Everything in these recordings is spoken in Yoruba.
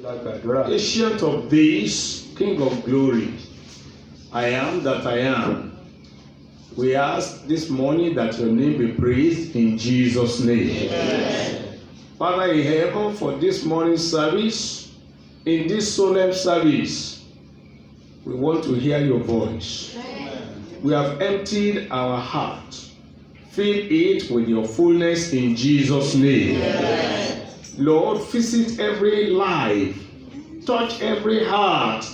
Ancient of days, King of glory, I am that I am. We ask this morning that your name be praised in Jesus' name. Amen. Father in heaven, for this morning's service, in this solemn service, we want to hear your voice. Amen. We have emptied our heart. Fill it with your fullness in Jesus' name. Amen. Lord, visit every life, touch every heart,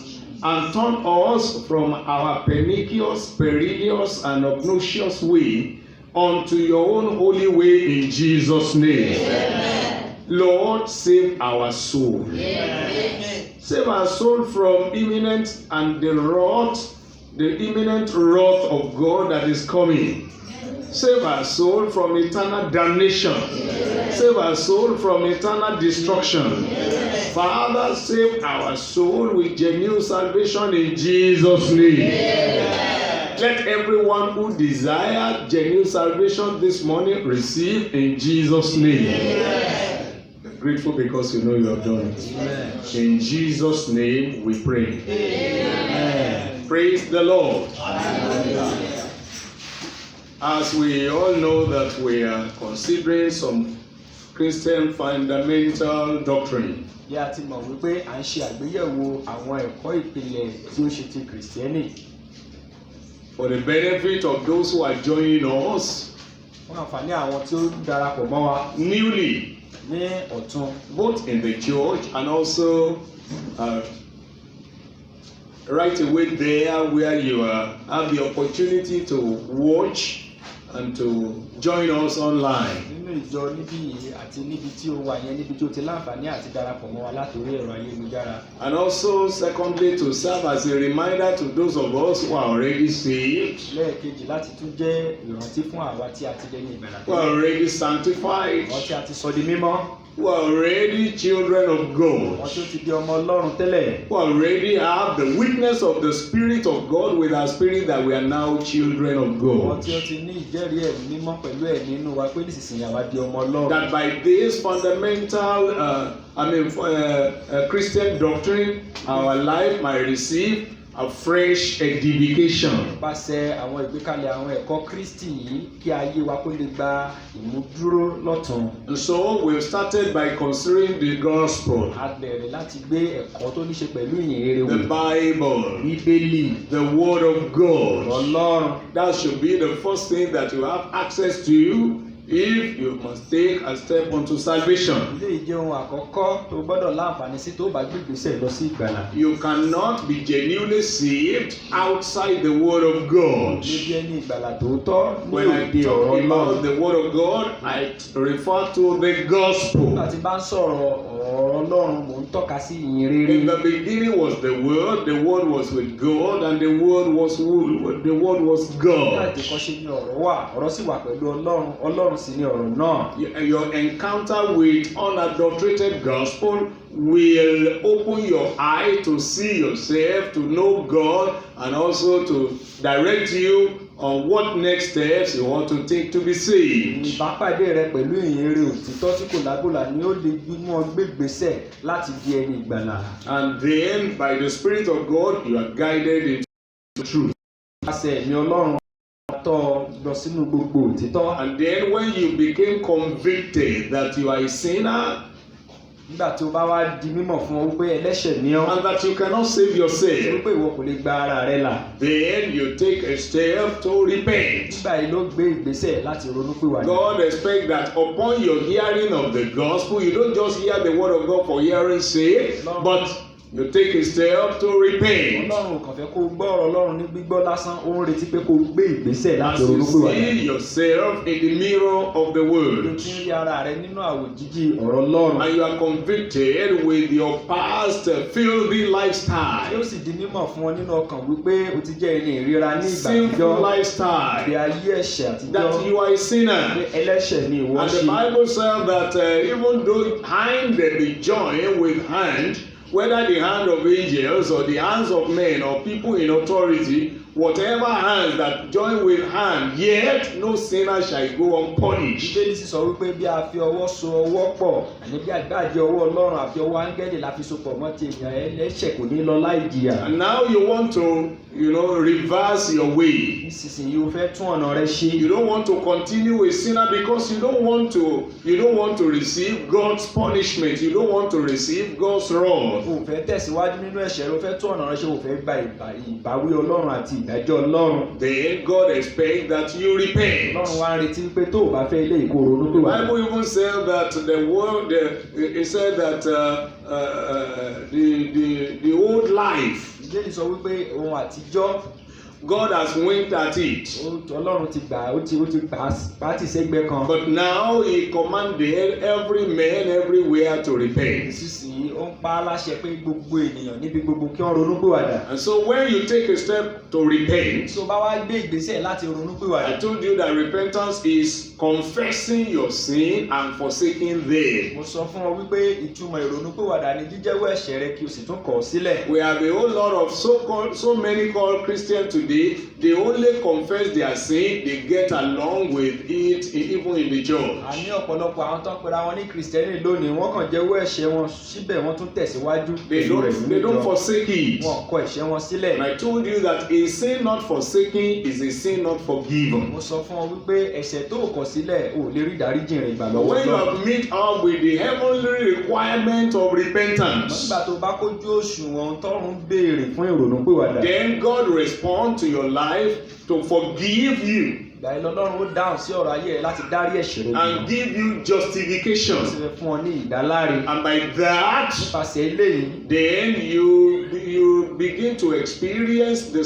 and turn us from our pernicious, perilous, and obnoxious way unto your own holy way in Jesus' name. Amen. Lord, save our soul. Amen. Save our soul from imminent and the imminent wrath of God that is coming. Save our soul from eternal damnation. Amen. Save our soul from eternal destruction. Amen. Father, save our soul with genuine salvation in Jesus' name. Amen. Let everyone who desires genuine salvation this morning receive in Jesus' name. Amen. We're grateful because you know you have done it. Amen. In Jesus' name we pray. Amen. Praise the Lord. Hallelujah. As we all know that we are considering some Christian fundamental doctrine. Bí a ti mọ̀ wípé à ń ṣe àgbéyẹ̀wò àwọn ẹ̀kọ́ ìpìlẹ̀ tí ó ṣe ti Kìrìsìtẹ́nì. For the benefit of those who are joining us. Fún àǹfààní àwọn tí ó darapọ̀ mọ́ wa. Newly. Ní ọ̀tun. Both in the church and also right away there where you have the opportunity to watch and to join us online. Nínú ìjọ níbí yìí àti níbi tí ó wà yẹn níbi tí ó ti láǹfààní àti darapọ̀ mọ́ wa látòrí ẹ̀rọ ayélujára. And also secondly to serve as a reminder to those of us who are already saved. Lẹ́ẹ̀kejì láti tún jẹ́ ìrántí fún àwa tí a ti lẹ́yìn ìgbàlà. Who are already sanctified. Àwọn tí a ti sọ di mímọ́. Who are already children of God. Wọ́n tí ó ti di ọmọ Ọlọ́run tẹ́lẹ̀. Who already have the witness of the Spirit of God with our spirit that we are now children of God. Wọ́n tí ó ti ní ìjẹ́rìí ẹ̀mí mímọ́ pẹ̀lú ẹ̀mí inú wa pé nísinsìnyí àwa di ọmọ Ọlọ́run. That by this fundamental Christian doctrine, our life might receive a fresh edification. Nípasẹ̀ àwọn ìgbékalẹ̀ àwọn ẹ̀kọ́ Kristi yìí kí ayé wa kó lè gba ìmúdúró lọ́tun. And so we've started by considering the gospel. A bẹ̀rẹ̀ láti gbé ẹ̀kọ́ tó ní ṣe pẹ̀lú ìyìn rere wò. The Bible. Bíbélì. The Word of God. Ọlọ́run. That should be the first thing that you have access to if you must take a step unto salvation. Ilé ìjẹ́ ohun àkọ́kọ́ tó gbọ́dọ̀ láǹfààní sí tó bá gbé ìgbésẹ̀ lọ sí ìgbàlà. You cannot be genuinely saved outside the Word of God. Níbi ẹni ìgbàlà tòótọ́ ní When I òde talk ọ̀rọ̀ about Ọlọ́run. the Word of God, I refer to the gospel. Nígbà tí bá ń sọ̀rọ̀ ọ̀rọ̀ Ọlọ́run, mò ń tọ́ka sí ìyìn rere. In the beginning was the Word was with God, and the Word was God. Nígbà tí kọ́ ṣe ní ọ̀rọ̀ wà, ọ̀rọ̀ sì wà pẹ̀lú Ọlọ́run, Ọlọ́run sì ní ọ̀rọ̀ náà. Your encounter with unadulterated gospel will open your eye to see yourself, to know God, and also to direct you on what next steps you want to take to be saved. Ìbápàdé rẹ pẹ̀lú ìyìn rere òtítọ́ tí kò lábòlà ni ó lè mú ọ gbé ìgbésẹ̀ láti di ẹni ìgbàlà. And then by the Spirit of God you are guided into truth. Nípasẹ̀ ẹ̀mí Ọlọ́run tọ́ lọ sínú gbogbo òtítọ́. And then when you became convicted that you are a sinner, nígbà tí o bá wá di mímọ̀ fún ọ wípé ẹlẹ́ṣẹ̀ ni ọ́. and that you cannot save yourself, wípé ìwọ kò lè gba ara rẹ là. then you take a step to repent. nígbà yìí ló gbé ìgbésẹ̀ láti ronúpìwàdà. God expects that upon your hearing of the gospel, you don't just hear the word of God for hearing's sake, but you take a step to repent. Ọlọ́run kàn fẹ́ kó gbọ́ ọ̀rọ̀ Ọlọ́run ní gbígbọ́ lásán, ó ń retí pé kó gbé ìgbésẹ̀ láti As you ronúpìwàdà. see yourself in the mirror of the Ló word, ti ń rí ara rẹ nínú àwòjíjí ọ̀rọ̀ Ọlọ́run. and you are convicted with your past filthy Yóò lifestyle, sì di mímọ̀ fún ọ nínú ọkàn wípé o ti jẹ́ ẹni ìríra ní ìgbà sinful àtijọ́. lifestyle, Ìgbé ayé ẹ̀ṣẹ̀ àtijọ́. that you are a Pé sinner. ẹlẹ́ṣẹ̀ ni ìwọ And the ṣe. Bible says that even though hand be joined with hand, whether the hand of angels or the hands of men or people in authority, whatever hands that join with hand, yet no sinner shall go unpunished. Bíbélì sì sọ wípé bí a fi ọwọ́ so ọwọ́ pọ̀ àní bí àgbájẹ ọwọ́ Ọlọ́run àfi ọwọ́ áńgẹ́lì la fi so pọ̀ mọ́ ti èèyàn ẹlẹ́ṣẹ̀ kò ní lọ láì jìyà. And now you want to, reverse your way. Nísinsìnyí o fẹ́ tún ọ̀nà rẹ ṣe. You don't want to continue a sinner because you don't want to receive God's punishment. You don't want to receive God's wrath. O fẹ́ tẹ̀síwájú nínú ẹ̀ṣẹ̀ rẹ, o fẹ́ tún ọ̀nà rẹ ṣe, o fẹ́ gba ìbáwí Ọlọ́run àti ìdájọ́ Ọlọ́run. Then God expects that you repent. Ọlọ́run wá ń retí pé tó o bá fẹ́ ilé ìkó ronú pé The wà. Bible even said that it said that the old life, Bíbélì sọ wípé ohun àtijọ́ God has winked at it. Ọlọ́run ti gbà ó ti gbà á ti sẹ́gbẹ́ kan. But now He commanded every man everywhere to repent. Nísinsìnyí ó ń pa á láṣẹ pé gbogbo ènìyàn níbi gbogbo kí wọ́n ronú pìwàdà. And so when you take a step to repent, Tó bá wá gbé ìgbésẹ̀ láti ronú pìwàdà. I told you that repentance is confessing your sin and forsaking them. Mo sọ fún ọ wípé ìtumọ̀ ìrònú pìwàdà ni jíjẹ́wọ́ ẹ̀ṣẹ̀ rẹ kí o sì tún kọ̀ ọ́ sílẹ̀. We have a whole lot of so many called Christians today. They only confess their sin. They get along with it even in the church. A ní ọ̀pọ̀lọpọ̀ àwọn tó ń pera wọn ní Kìrìsìtẹ́nì lónìí, wọ́n kàn jẹ́wọ́ ẹ̀ṣẹ̀ wọn síbẹ̀ wọ́n tún tẹ̀síwájú. They don't forsake it. Wọ́n kọ̀ ẹ̀ṣẹ̀ wọn sílẹ̀. And I told you that a sin not forsaken is a sin not forgiven. Mo sọ fún ọ wípé ẹ̀ṣẹ̀ tó kọ̀ sílẹ̀ ò lè rí ìdáríjì rẹ̀ gbà But lọ́wọ́ when you Ọlọ́run. have met up with the heavenly requirement of repentance, Nígbà tó bá kójú òṣùwọ̀n tọ́run béèrè fún ìrònú pìwàdà. then God responds to your life to forgive you Ìgbà yẹn lọ́lọ́run ó dáhùn sí ọ̀rọ̀ ayé rẹ láti dárí ẹ̀ṣẹ̀ rẹ jì. and give you justification. Ó sì fẹ́ fún ọ ní ìdáláre. And by that, Nípasẹ̀ eléyìí, then you begin to experience the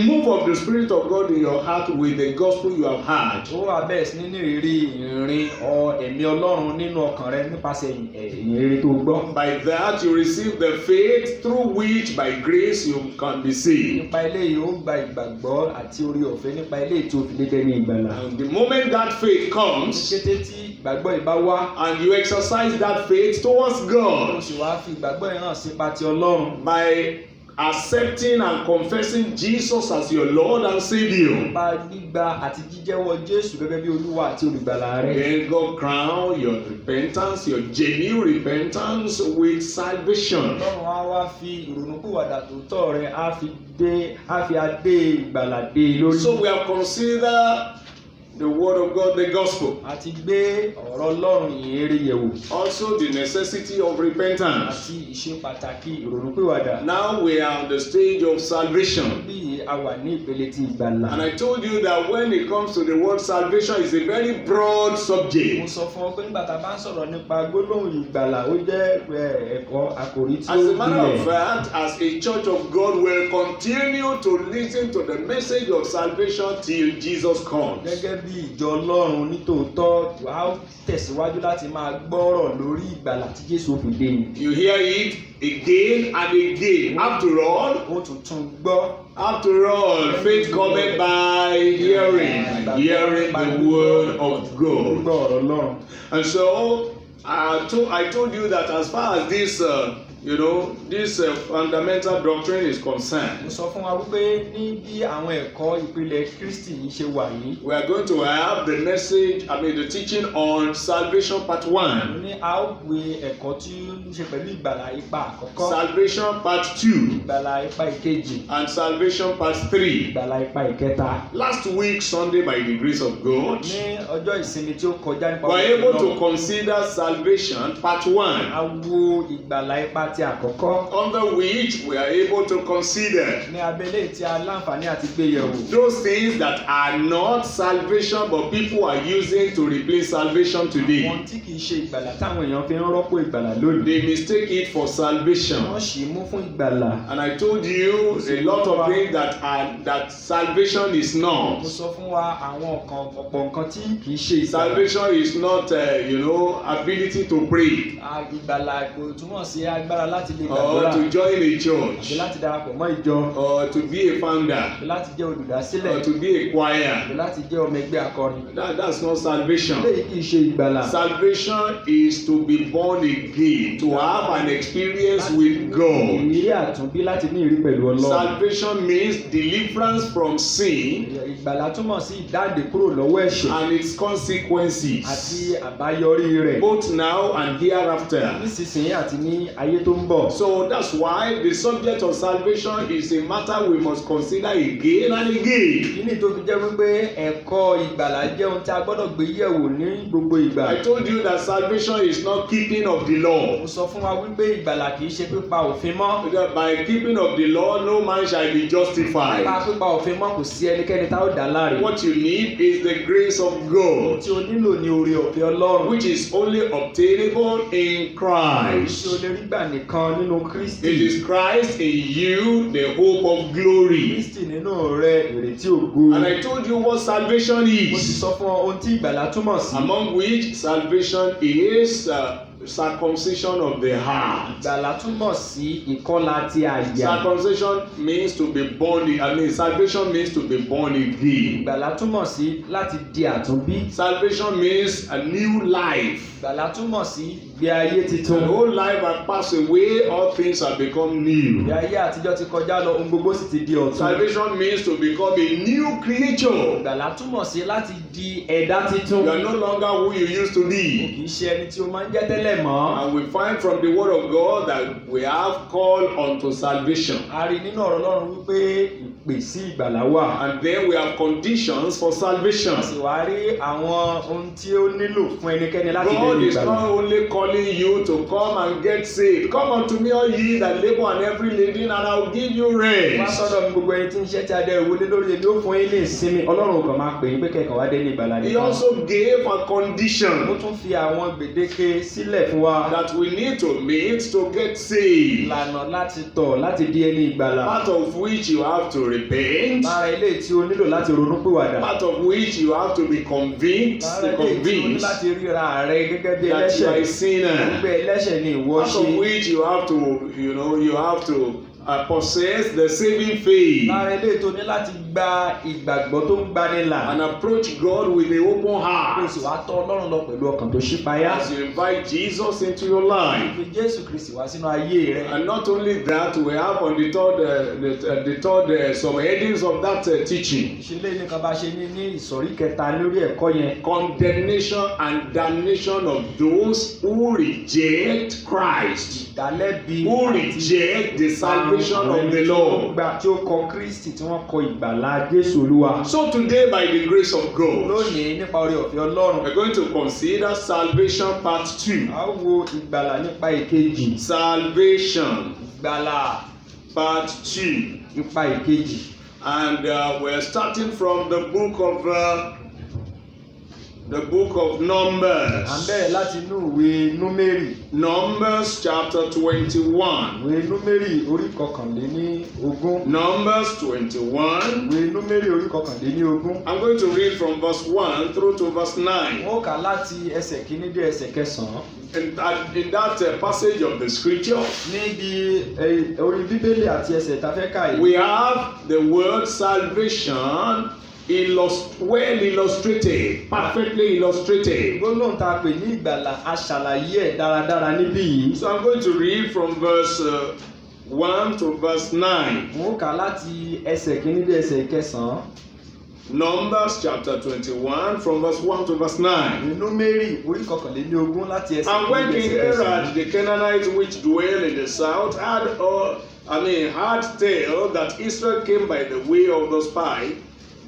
move of the Spirit of God in your heart with the gospel you have heard. ó wà bẹ́ẹ̀ sí nínú ìrírí ìrìn ẹ̀mí Ọlọ́run nínú ọkàn rẹ nípasẹ̀ ìyìnrere tó gbọ́. By that, you receive the faith through which, by grace, you can be saved. Nípa eléyìí ó gba ìgbàgbọ́ àti orí ọ̀fẹ́ nípa eléyìí tó fi dédé ní ìgbàlà. And the moment that faith Ní comes, kété tí ìgbàgbọ́ yìí bá wá, and you exercise that faith towards ó God sì wá fi ìgbàgbọ́ yìí hàn sípa ti Ọlọ́run. by accepting and confessing Jesus as your Lord and Savior, Nípa gbígba àti jíjẹ́wọ́ Jésù gẹ́gẹ́ bí Olúwa àti olùgbàlà rẹ. then God crown your repentance, your genuine repentance with salvation. Ọlọ́run á wá fi ìrònúpìwàdà tòótọ́ rẹ á fi adé ìgbàlà dé lórí. So we have considered the word of God, the gospel. Àti gbé ọ̀rọ̀ Ọlọ́run ìyìnrere yẹ̀wò. Also the necessity of repentance. Àti ìṣe pàtàkì ìrònúpìwàdà. Now we are on the stage of salvation. Bí a wà ní ìpele ti ìgbàlà. And I told you that when it comes to the word salvation, it's a very broad Mo subject. sọ fún ọ pé nígbà tá a bá ń sọ̀rọ̀ nípa gbólóhùn ìgbàlà ó jẹ́ ẹ̀kọ́ àkòrí tí ó As a matter of gbilẹ̀. fact, as a church of God, we'll continue to listen to the message of salvation till Jesus comes. Gẹ́gẹ́ bí ìjọ Ọlọ́run nítòótọ́ a ó tẹ̀síwájú láti máa gbọ́rọ̀ lórí ìgbàlà tí Jésù fi dé ni. You hear it again and again. After all, Ó tuntun gbọ́. After all, faith cometh by hearing, and hearing the word of Gbọ́ God. ọ̀rọ̀ Ọlọ́run. And so, I told you that as far as this, this fundamental doctrine is Mo concerned, sọ fún wa wípé ní bí àwọn ẹ̀kọ́ ìpìlẹ̀ Kristi yìí ṣe wà yìí. we are going to have the the teaching on salvation part 1, Ní a ó gbé ẹ̀kọ́ tí ó ń ṣe pẹ̀lú ìgbàlà ipa àkọ́kọ́. salvation part 2, Ìgbàlà ipa ìkejì. and salvation part 3. Ìgbàlà ipa ìkẹta. Last week, Sunday, by the grace of God, Ní ọjọ́ ìsinmi tí ó kọjá nípa we were able to Ọlọ́run, consider salvation part 1. a wo ìgbàlà ipa ti àkọ́kọ́. Under which we are able to consider Ní abẹ́lé tí a láǹfààní àti gbé yẹ̀wò. those things that are not salvation but people are using to replace salvation today. Àwọn tí kìí ṣe ìgbàlà táwọn èèyàn fi ń rọ́pò ìgbàlà lónìí. They mistake it for salvation. Wọ́n ṣì í mú fún ìgbàlà. And I told you a lot of things that salvation is Mo not. sọ fún wa àwọn ọ̀pọ̀ nǹkan tí kìí ṣe ìgbàlà. Salvation is not ability to pray. Ìgbàlà kò túmọ̀ sí agbára agbára láti lè or gbàdúrà to join a àti church, láti darapọ̀ mọ́ ìjọ or to be a founder, àti láti jẹ́ olùdásílẹ̀ or to be a àti choir. láti jẹ́ ọmọ ẹgbẹ́ akọrin. That's not salvation. Eléyìí kì í ṣe ìgbàlà. Salvation is to be born again, to have an experience with God. Ìrírí àtúnbí láti ní ìrírí pẹ̀lú Ọlọ́run. Salvation means deliverance from sin Ìgbàlà túmọ̀ sí ìdáǹdè kúrò lọ́wọ́ ẹ̀ṣẹ̀ and its consequences, àti àbáyọrí rẹ̀ both now and hereafter. nísinsìnyí àti ní ayé tó ń bọ̀. So that's why the subject of salvation is a matter we must consider again and again. Kíni tó fi jẹ́ wípé ẹ̀kọ́ ìgbàlà jẹ́ ohun tí a gbọ́dọ̀ gbé yẹ̀wò ní gbogbo ìgbà. I told you that salvation is not keeping of the law. Mo sọ fún wa wípé ìgbàlà kì í ṣe pípa òfin mọ́. That by keeping of the law, no man shall be justified. Nípa pípa òfin mọ́ kò sí ẹnikẹ́ni tá ó dá láre. What you need is the grace of Ohun God, tí o nílò ni oore ọ̀fẹ́ Ọlọ́run. which is only obtainable in Èyí tí o Christ. lè rí gbà nìkan nínú Kristi. It is Christ in you, the hope of glory. Kristi nínú rẹ ìrètí ògo. And I told you what salvation Mo ti is, sọ fún ọ ohun tí ìgbàlà túmọ̀ sí. among which salvation is circumcision of the heart. Ìgbàlà túmọ̀ sí ìkọlà ti àyà. Circumcision means to be born. Salvation means to be born again. Ìgbàlà túmọ̀ sí láti di àtúnbí. Salvation means a new life. Ìgbàlà túmọ̀ sí ìgbé ayé The titun. whole life has passed away, all things have become new. Ìgbé ayé àtijọ́ ti kọjá lọ, ohun gbogbo sì ti di ọ̀tun. Salvation means to become a new creature. Ìgbàlà túmọ̀ sí láti di ẹ̀dá titun. You are no longer who you used to be. Kì í ṣe ẹni tí o máa ń jẹ́ tẹ́lẹ̀ mọ́. And we find from the word of God that we have called unto salvation. A rí nínú ọ̀rọ̀ Ọlọ́run wípé ìpè sí ìgbàlà wà. And then we have conditions for salvation. A sì wá rí àwọn ohun tí ó nílò fún ẹnikẹ́ni láti God lè is ìgbàlà. not only calling you to come and get saved. Come unto me, all ye that labor and heavy laden, and I will give you Wá rest. sọ́dọ̀ mi gbogbo ẹni tí ń ṣe tí a dẹ ìwọlé lórí èmi ó fún yín ní ìsinmi. Ọlọ́run kàn máa pè yín pé kẹ̀kọ́ wá dé ní ìgbàlà He nìkan. also gave a Ó condition tún fi àwọn gbèdéke sílẹ̀ fún wa. that we need to meet to get saved, Ìlànà láti tọ̀ láti di ẹni ìgbàlà. part of which you have to repent, Lára ilé tí o nílò láti ronúpìwàdà. part of which you have to be convinced, Lára ilé tí o ní convinced láti ríra rẹ gẹ́gẹ́ bí that you are a ẹlẹ́ṣẹ̀. sinner, Gbogbo ẹlẹ́ṣẹ̀ ni ìwọ part ṣe. of which you have to possess the saving faith Lára ilé tó ní láti gba ìgbàgbọ́ tó ń gbani là. and approach God with an open Kó o heart sì wá tọ̀ Ọlọ́run lọ pẹ̀lú ọkàn tó ṣípayá. as you invite Jesus into your life. Fi Jésù Kristi wá sínú ayé rẹ. And not only that, we have on the third some headings of that teaching: Ìṣẹ̀lẹ̀ nìkan bá ṣe ní ìsọ̀rí kẹta lórí ẹ̀kọ́ yẹn. condemnation and damnation of those who reject Christ, Ìdálẹ́bi who àti reject the salvation of the Lord. tí ó kọ Kristi tí wọ́n kọ ìgbàlà Jésù Olúwa. So today, by the grace of God, Lónìí nípa oore ọ̀fẹ́ Ọlọ́run. we're going to consider salvation part 2. A ó wo ìgbàlà nípa ìkejì. Salvation Ìgbàlà part 2. nípa ìkejì. And we're starting from the book of À ń Numbers. bẹ̀rẹ̀ láti inú ìwé Númérì. Numbers chapter 21. Ìwé Númérì orí kọkànléní ogún. Numbers 21. Ìwé Númérì orí kọkànléní ogún. I'm going to read from verse 1 through to verse 9. Wọ́n kà láti ẹsẹ̀ kìíní dé ẹsẹ̀ kẹsàn-án. In that passage of the scripture, Níbi orí Bíbélì àti ẹsẹ̀ tá a fẹ́ kà yìí. we have the word salvation well illustrated, perfectly illustrated. Gbólóhùn tá a pè ní ìgbàlà a ṣàlàyé ẹ̀ dáradára níbí yìí. So I'm going to read from verse 1 to verse 9. Wọ́n kà láti ẹsẹ̀ kìíní dé ẹsẹ̀ kẹsàn-án. Numbers chapter 21 from verse 1 to verse 9. Ìwé Númérì orí kọkànléní ogún láti ẹsẹ̀ And when kìíní dé King ẹsẹ̀ Herod, kẹsàn-án. the Canaanites which dwell in the south, had tale that Israel came by the way of the spy,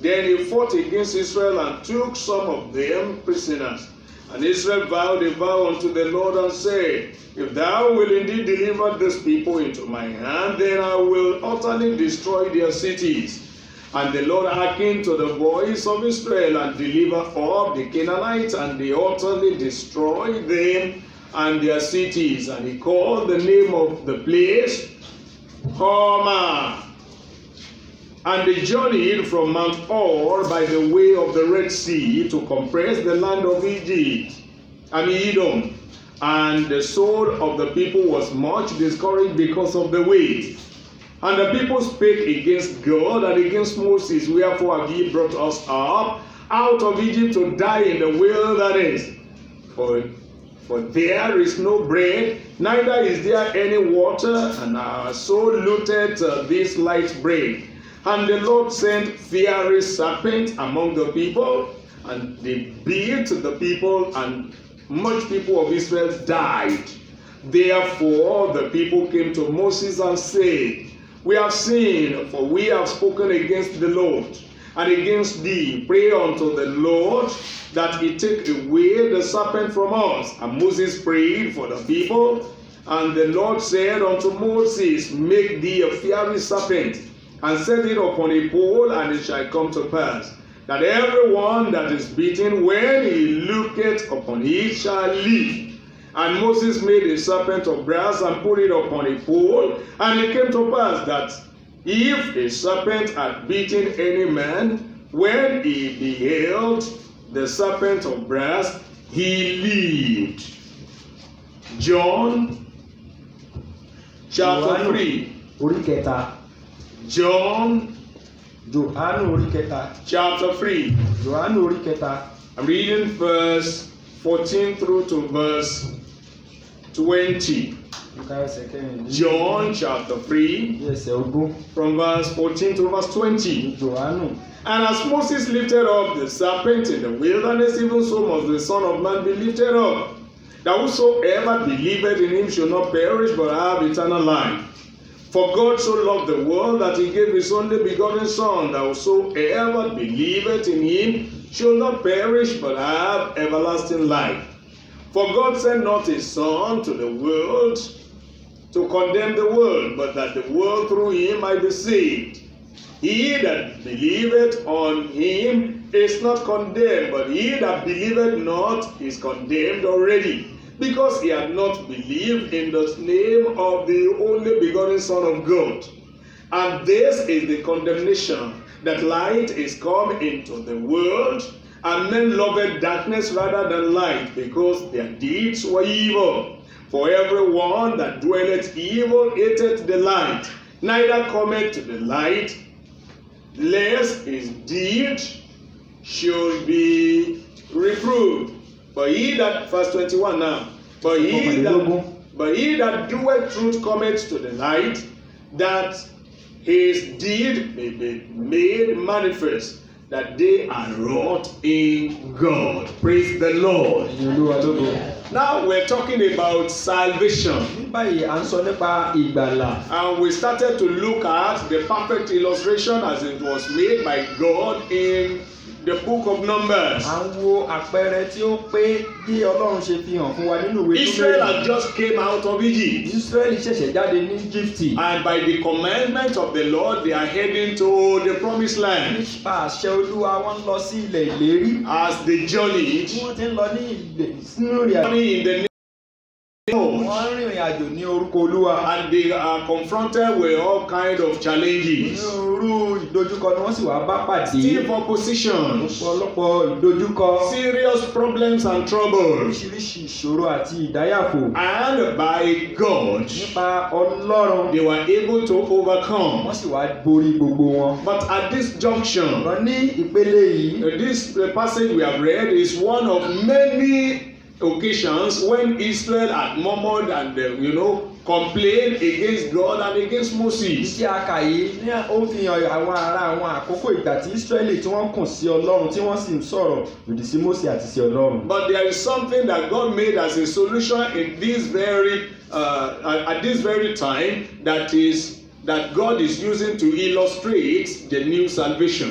then he fought against Israel and took some of them prisoners. And Israel vowed a vow unto the Lord and said, If thou wilt indeed deliver this people into my hand, then I will utterly destroy their cities. And the Lord hearkened to the voice of Israel and delivered up the Canaanites, and they utterly destroyed them and their cities. And he called the name of the place Hormah. And they journeyed from Mount Hor by the way of the Red Sea to compress the land of Edom. And the soul of the people was much discouraged because of the weight. And the people spake against God and against Moses, wherefore have ye brought us up out of Egypt to die in the wilderness? For there is no bread, neither is there any water, and our soul looteth this light bread. And the Lord sent fiery serpents among the people, and they beat the people, and much people of Israel died. Therefore the people came to Moses and said, We have sinned, for we have spoken against the Lord and against thee. Pray unto the Lord that he take away the serpent from us. And Moses prayed for the people, and the Lord said unto Moses, Make thee a fiery serpent, and set it upon a pole, and it shall come to pass, that everyone that is bitten, when he looketh upon it, shall live. And Moses made a serpent of brass, and put it upon a pole. And it came to pass that if a serpent had bitten any man, when he beheld the serpent of brass, he lived. John chapter 3. John chapter 3. I'm reading verse 14 through to verse 20. John chapter 3 from verse 14 to verse 20. And as Moses lifted up the serpent in the wilderness, even so must the Son of Man be lifted up, that whosoever believeth in him shall not perish but have eternal life. For God so loved the world that he gave his only begotten Son, that whosoever believeth in him shall not perish but have everlasting life. For God sent not his Son to the world to condemn the world, but that the world through him might be saved. He that believeth on him is not condemned, but he that believeth not is condemned already, because he had not believed in the name of the only begotten Son of God. And this is the condemnation, that light is come into the world, and men loved darkness rather than light, because their deeds were evil. For everyone that dwelleth evil hateth the light, neither cometh to the light, lest his deed should be reproved. But he that, verse 21 now, but he that doeth truth cometh to the light, that his deed may be made manifest, that they are wrought in God. Praise the Lord. Now we're talking about salvation. And we started to look at the perfect illustration as it was made by God in the book of Numbers. Israel had just came out of Egypt. And by the commandment of the Lord, they are heading to the promised land. As they journeyed, in the and they are confronted with all kinds of challenges. Stiff opposition, serious problems and troubles. And by God, they were able to overcome. But at this junction, this passage we have read is one of many occasions when Israel had murmured and complained against God and against Moses. But there is something that God made as a solution in this very at this very time, that God is using to illustrate the new salvation.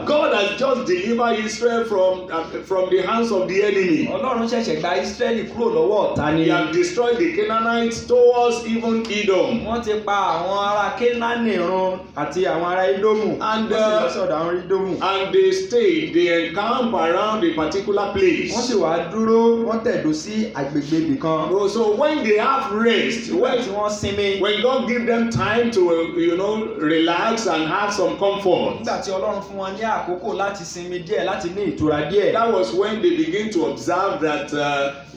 God has just delivered Israel from the hands of the enemy. He has destroyed the Canaanites towards even Edom. And they stayed, they encamped around a particular place. So when they have rest, when God gives them time to relax relax and have some comfort. nígbà tí Ọlọ́run fún wọn ní àkókò láti sinmi díẹ̀ láti ní ìtura díẹ̀. That was when they begin to observe that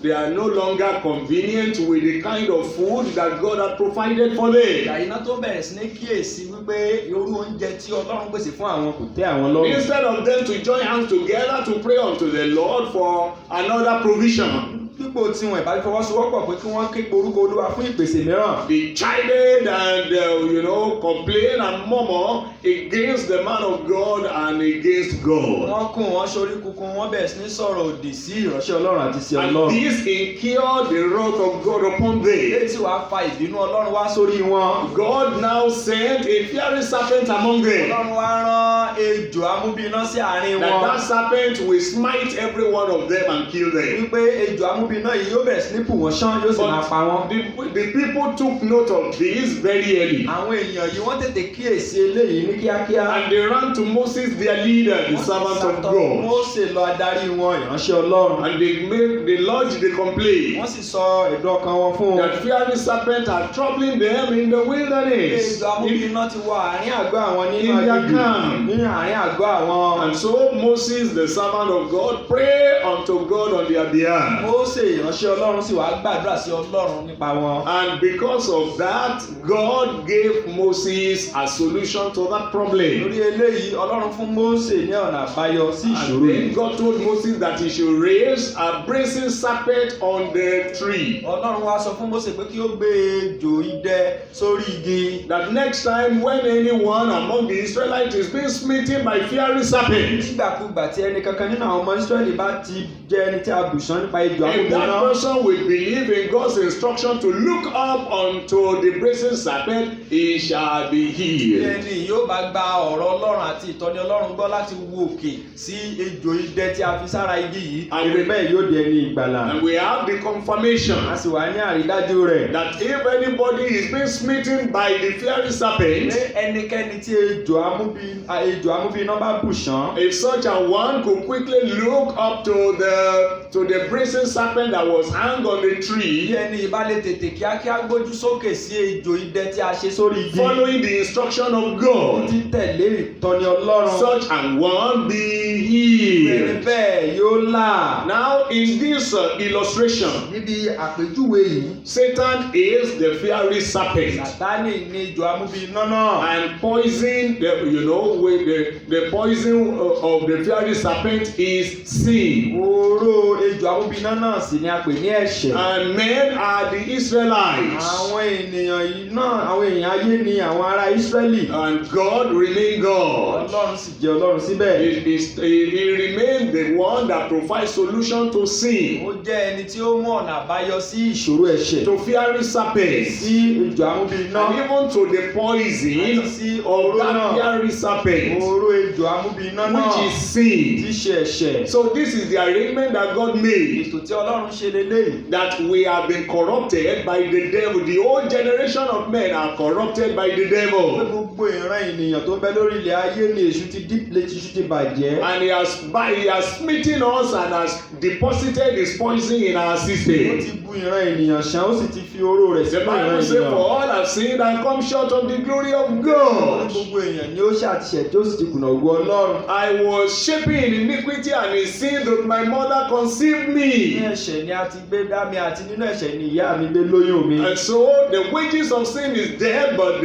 they are no longer convenient with the kind of food that God had provided for them. ìyàyíná tó bẹ̀rẹ̀ sí ní kíyèsí wípé irú oúnjẹ tí Ọlọ́run pèsè fún àwọn kò tẹ́ àwọn lọ́rùn. Instead of them to join hands together to pray unto the Lord for another provision, dípò tí wọn ìbá fọwọ́sowọ́pọ̀ pé kí wọ́n ké pe orúkọ Olúwa fún ìpèsè mìíràn. they chided and complained and murmured against the man of God and against God. wọ́n kún wọn sórí kunkun wọ́n bẹ̀rẹ̀ sí ní sọ̀rọ̀ òdì sí ìránṣẹ́ Ọlọ́run àti sí And Ọlọ́run. this incurred the wrath of God upon them. èyí tí wàá fa ìbínú Ọlọ́run wá sórí wọn. God now sent a fiery serpent among them. Ọlọ́run wá rán ejò amúbíná sí àárín That wọn. serpent will smite every one of them and kill them. wípé ejò amúbíná yìí yóò bẹ̀rẹ̀ sí ní bù wọ́n ṣán yóò sì máa pa wọ́n. The people took note of this very early. àwọn èèyàn yìí wọ́n tètè kíyèsí eléyìí ní kíákíá. And they ran to Moses, their leader, the servant of God. Mósè lọ adarí wọn ìránṣẹ́ Ọlọ́run. And they lodged the complaint wọ́n sì sọ ẹ̀dùn ọkàn wọn fún wọn. that fiery serpent are troubling them in the wilderness. ejò amúbíná ti wọ àárín àgọ́ àwọn nínú In their aginjù camp. nínú àárín àgọ́ àwọn. And so Moses, the servant of God, prayed unto God on their behalf. Mósè ìránṣẹ́ Ọlọ́run sì wá gbàdúrà sí Ọlọ́run nípa wọn. And because of that, God gave Moses a solution to that problem. lórí eléyìí Ọlọ́run fún Mósè ní ọ̀nà àbáyọ sí ìṣòro And then yìí. God told Moses that he should raise a brazen serpent on the tree. Ọlọ́run wá sọ fún Mósè pé kí ó gbé ejò idẹ sórí igi. That next time when anyone among the Israelites is being smitten by fiery serpent, nígbàkúgbà tí ẹnì kankan nínú àwọn ọmọ Ísírẹ́lì bá ti jẹ́ ẹni tí a bù sán nípa ejò if that amúbíná. person will believe in God's instruction to look up unto the brazen serpent, he shall be healed. ẹni yóò bá gba ọ̀rọ̀ Ọlọ́run àti ìtọ́ni Ọlọ́run gbọ́ láti wo òkè sí ejò idẹ tí a fi sára igi yìí. èrè bẹ́ẹ̀ yóò di ẹni ìgbàlà. And we have the confirmation a sì wà ní àrídájú rẹ̀. that if anybody is being smitten by the fiery serpent, pé ẹnikẹ́ni tí ejò amúbíná bá bù sán. if such a one could quickly look up to the brazen serpent that was hung on the bí tree, ẹni ìbá lè tètè kíákíá gbójú sókè sí ejò idẹ tí a ṣe sórí igi. following the instruction of God, títẹ̀lé ìtọ́ni Ọlọ́run. such an one be ẹni healed. bẹ́ẹ̀ yóò là. Now, in this illustration, níbi àpèjúwe yìí. Satan is the fiery serpent, Sátánì ni ejò amúbíná náà. and poison, with the poison of the fiery serpent is sin. oró ejò amúbíná náà sì ni a pè ní ẹ̀ṣẹ̀. And men are the Israelites, àwọn ènìyàn yìí náà àwọn èèyàn ayé ni àwọn ará Ísírẹ́lì. and God remain God. Ọlọ́run sì jẹ́ Ọlọ́run síbẹ̀. He remains the one that provides solution to sin, ó jẹ́ ẹni tí ó mú ọ̀nà àbáyọ sí ìṣòro ẹ̀ṣẹ̀. to fiery serpent, sí ejò amúbíná. and even to the poison sí of oró that náà. fiery serpent, oró ejò amúbíná náà. which is sin. tí ṣe ẹ̀ṣẹ̀. So this is the arrangement that God made, ètò tí Ọlọ́run ṣe leléyìí. that we have been corrupted by the devil. The whole generation of men are corrupted by the pé devil, gbogbo ìran ènìyàn tó ń bẹ lórí ilẹ̀ ayé ni èṣù ti bàjẹ́. and he has smitten us and has deposited his poison in our ó system. ti bu ìran ènìyàn ṣán ó sì ti fi oró rẹ̀ The sínú ìran Bible says, "For ènìyàn. all have sinned and come short of the glory of Ní God." gbogbo èèyàn ni ó ṣàtìṣẹ̀ tí ó sì ti kùnà ògo Ọlọ́run. I was shaping in iniquity, and in sin that my mother conceived Ní me. ẹ̀ṣẹ̀ ni a ti gbé dá mi àti nínú ẹ̀ṣẹ̀ ni ìyá mi gbé lóyún mi. And so the wages of sin is death, but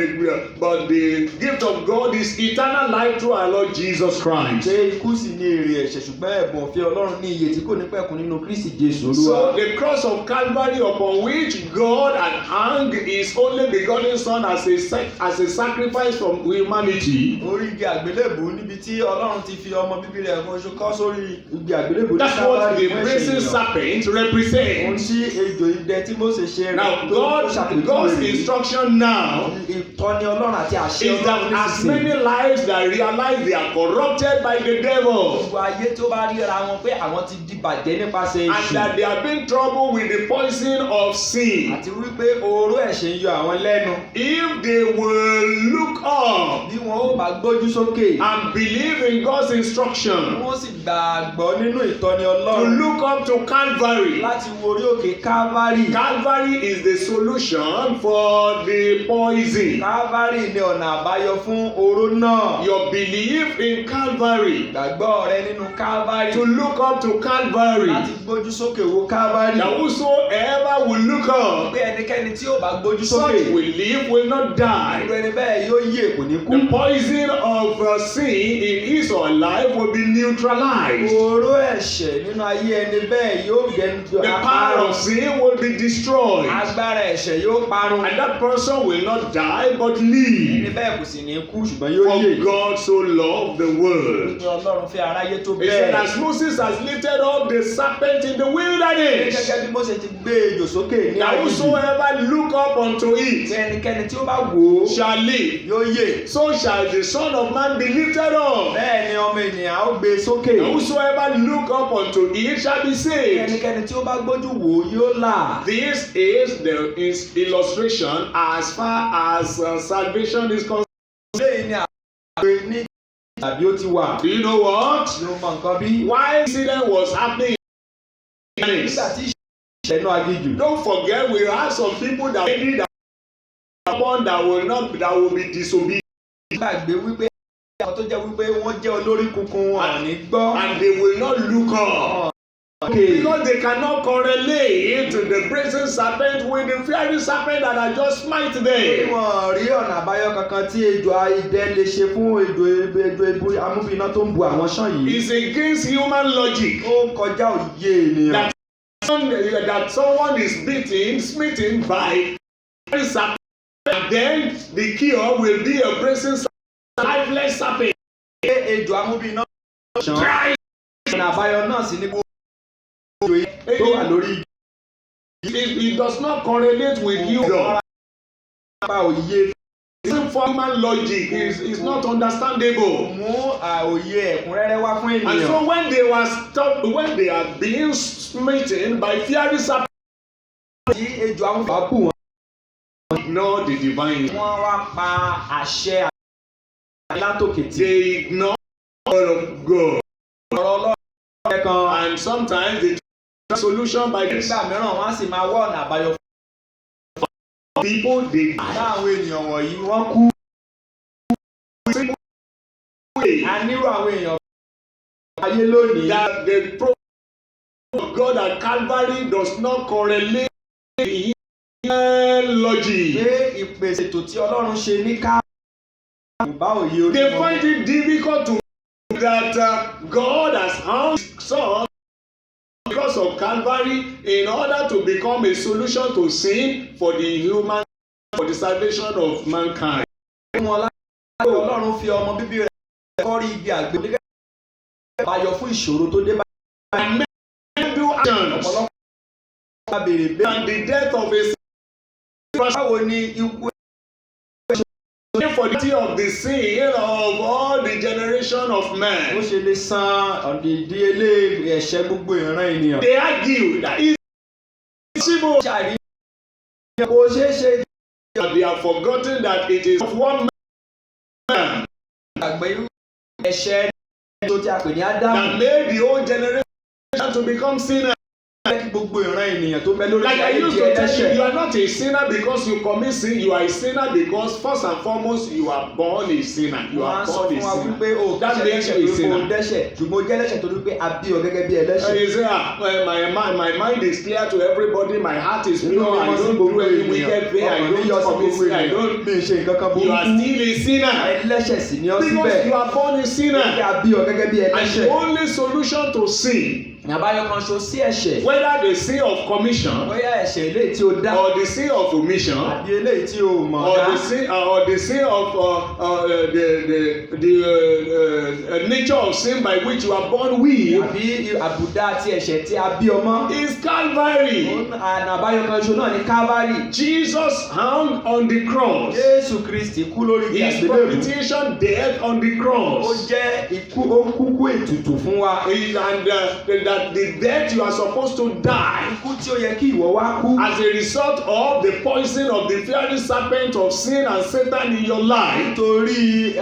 the gift of God is eternal life through our Lord Jesus Christ. Ṣé ikú sì ní èrè ẹ̀ṣẹ̀ ṣùgbọ́n ẹ̀bùn ọ̀fẹ́ Ọlọ́run ní iye tí kò ní pẹ̀kun nínú Kristi Jésù So Olúwa. the cross of Calvary upon which God had hung his only begotten Son as a sacrifice from humanity. Orí igi àgbélébùú níbi tí Ọlọ́run ti fi ọmọ bíbí rẹ̀ kan ṣoṣo kọ́ sórí igi àgbélébùú ní That's what Kálvárì the fún brazen ẹ̀ṣẹ̀ ènìyàn. serpent Ohun represents. tí ejò idẹ tí Mósè ṣe rẹ̀ Now, tó ṣàpèjúwe God's rẹ̀. instruction now Ìtọ́ni Ọlọ́run àti àṣẹ is that Ọlọ́run as many lives that realize they are corrupted by the devil, gbogbo ayé tó bá ríra wọn pé àwọn ti di bàjẹ́ nípasẹ̀ and èṣù that they have been troubled with the poison of sin, àti wípé oró ẹ̀ṣẹ̀ ń yọ àwọn lẹ́nu. if they will look up Bí wọn ó bá gbójú sókè and believe in God's instruction wọ́n sì gbàgbọ́ nínú ìtọ́ni to Ọlọ́run look up to Calvary. láti wo orí òkè Kálvárì. Calvary is the solution for the poison. Kálvárì ni ọ̀nà àbáyọ fún oró náà. Your belief in Calvary. Ìgbàgbọ́ rẹ nínú Calvary. To look up to Calvary. Láti gbójú sókè wo Calvary. That whosoever will look up, Pé ẹnikẹ́ni tí ó bá gbójú such sókè. will live, will not die. Irú ẹni bẹ́ẹ̀ yóò yè kò ní kú. The poison of sin in his or her life will be neutralized. Oró ẹ̀ṣẹ̀ nínú ayé ẹni bẹ́ẹ̀ yóò gẹnu The power of sin will be destroyed. Agbára ẹ̀ṣẹ̀ yóò parun. And that person will not die but Ẹni live. bẹ́ẹ̀ kò sì ní kú ṣùgbọ́n yóò yè. For God so loved the world. Ní Ọlọ́run fẹ́ aráyé tó He said, bẹ́ẹ̀. as Moses has lifted up the serpent in the wilderness, Gẹ́gẹ́ bí Mósè ti gbé ejò sókè ní that aginjù. whosoever look up unto Pé it ẹnikẹ́ni tí ó bá wò ó shall live. yóò yè. So shall the Son of Man be lifted up. Bẹ́ẹ̀ ni ọmọ ènìyàn ó gbé sókè. And whosoever look up unto it shall be saved. Ẹnikẹ́ni tí ó bá gbójú wò ó yóò là. This is the illustration as far as salvation is concerned. Lẹ́yìn ni àgbẹ̀ ní tàbí ó ti wà. Do you know what? Ló mọ nǹkan bí. Why incident was happening in Nígbà this? tí ìṣẹ̀lẹ̀ náà aginjù. Don't forget we have some people that maybe that will be disobedient Gbàgbé wípé àwọn tó jẹ́ wípé wọ́n jẹ́ olórí kunkun wọn ò ní gbọ́. and they will not look up. Because they cannot correlate the brazen serpent with the fiery serpent that I just smite them. Wọ́n rí ọ̀nà àbáyọ kankan tí ejò idẹ lè ṣe fún ejò amúbíná tó ń bu àwọn ṣán yìí. It's against human logic Ó kọjá òye ènìyàn. that someone is smitten by fiery serpent, and then the cure will be a brazen serpent, lifeless serpent. Ṣé ejò amúbíná ṣán? Ọ̀nà àbáyọ náà sì ní gbogbo ejò tó wà lórí It does not correlate with you. pa òye. For human logic is not understandable. Mú òye ẹ̀kúnrẹ́rẹ́ wá fún And ènìyàn. so when they are being smitten by fiery serpent, Tí ejò amúbíná bù wọ́n. ignore the divine. Wọ́n wá pa àṣẹ látòkè tí. They ignore the word of God. Ọ̀rọ̀ Ọlọ́run kan. And sometimes they try solution by this. Nígbà mìíràn wọ́n á sì máa wá ọ̀nà àbáyọ People they fún àwọn ènìyàn wọ̀nyí wọ́n kú. A nírò àwọn èèyàn ayé lónìí. that the prophet of God at Calvary does not correlate with human logic. Pé ìpèsè ètò tí Ọlọ́run ṣe ní ká bá òye orí They wọn. find it difficult to that God has found His Son because of Calvary in order to become a solution to sin for the salvation of mankind. Wọn láti Ọlọ́run fi ọmọ bíbí rẹ̀ kọ́rí igi àgbélé àbáyọ fún ìṣòro tó dé bá. And men do actions Ọ̀pọ̀lọpọ̀ bá béèrè bẹ́ẹ̀. and the death of a Báwo ni ikú for the of the sin of all the generation of ó men. ṣe lè san ìdíyelé ẹ̀ṣẹ̀ gbogbo ìran ènìyàn? They argue that it's possible, Ṣàrí kò ṣeé ṣe but they have forgotten that it is of one man àgbẹ̀ irú ẹ̀ṣẹ̀ tó ti a pè ní Ádámù. that made the whole generation to become sinners. Jẹ́ kí gbogbo ìran ènìyàn tó bẹ lórí Like I ayé used di to tell ẹlẹ́ṣẹ̀. you, you are not a sinner because you commit sin. You are a sinner because first and foremost you are born a sinner. You Wọ́n á are sọ born fún wa a sinner. wípé o That kìí makes ṣe you a ẹlẹ́ṣẹ̀ torí pé o sinner. dẹ́ṣẹ̀ ṣùgbọ́n o jẹ́ ẹlẹ́ṣẹ̀ torí pé a bí ọ gẹ́gẹ́ bí ẹlẹ́ṣẹ̀. You say, my mind is clear to everybody. My heart is pure. I don't do any wicked thing. I don't commit sin. I don't. mi ṣe nǹkan kan You are burúkú. still a sinner Ẹlẹ́ṣẹ̀ sì ni ọ because síbẹ̀. you are born a Pé sinner. a bí ọ gẹ́gẹ́ bí And ẹlẹ́ṣẹ̀. the only solution to sin, Àbáyọ kan ṣo sí ẹ̀ṣẹ̀. whether the sin of commission Bóyá ẹ̀ṣẹ̀ eléyìí tí o dá or the sin of omission, àbí eléyìí tí o mọ̀ or dá. the sin of the nature of sin by which you are born with, Àbí àbùdá ti ẹ̀ṣẹ̀ tí a bí ọmọ. is Calvary. Àná àbáyọ kan ṣo náà ní Calvary. Jesus hung on the cross. Jésù Kristì kú lórí igi His àgbélébùú. propitiation death on the Ó cross. jẹ́ ikú ó kúkú ètùtù fún wa. And that the death you are supposed to die die ikú tí ó yẹ kí ìwọ wá kú. as a result of the poison of the fiery serpent of sin and Satan in your life. Nítorí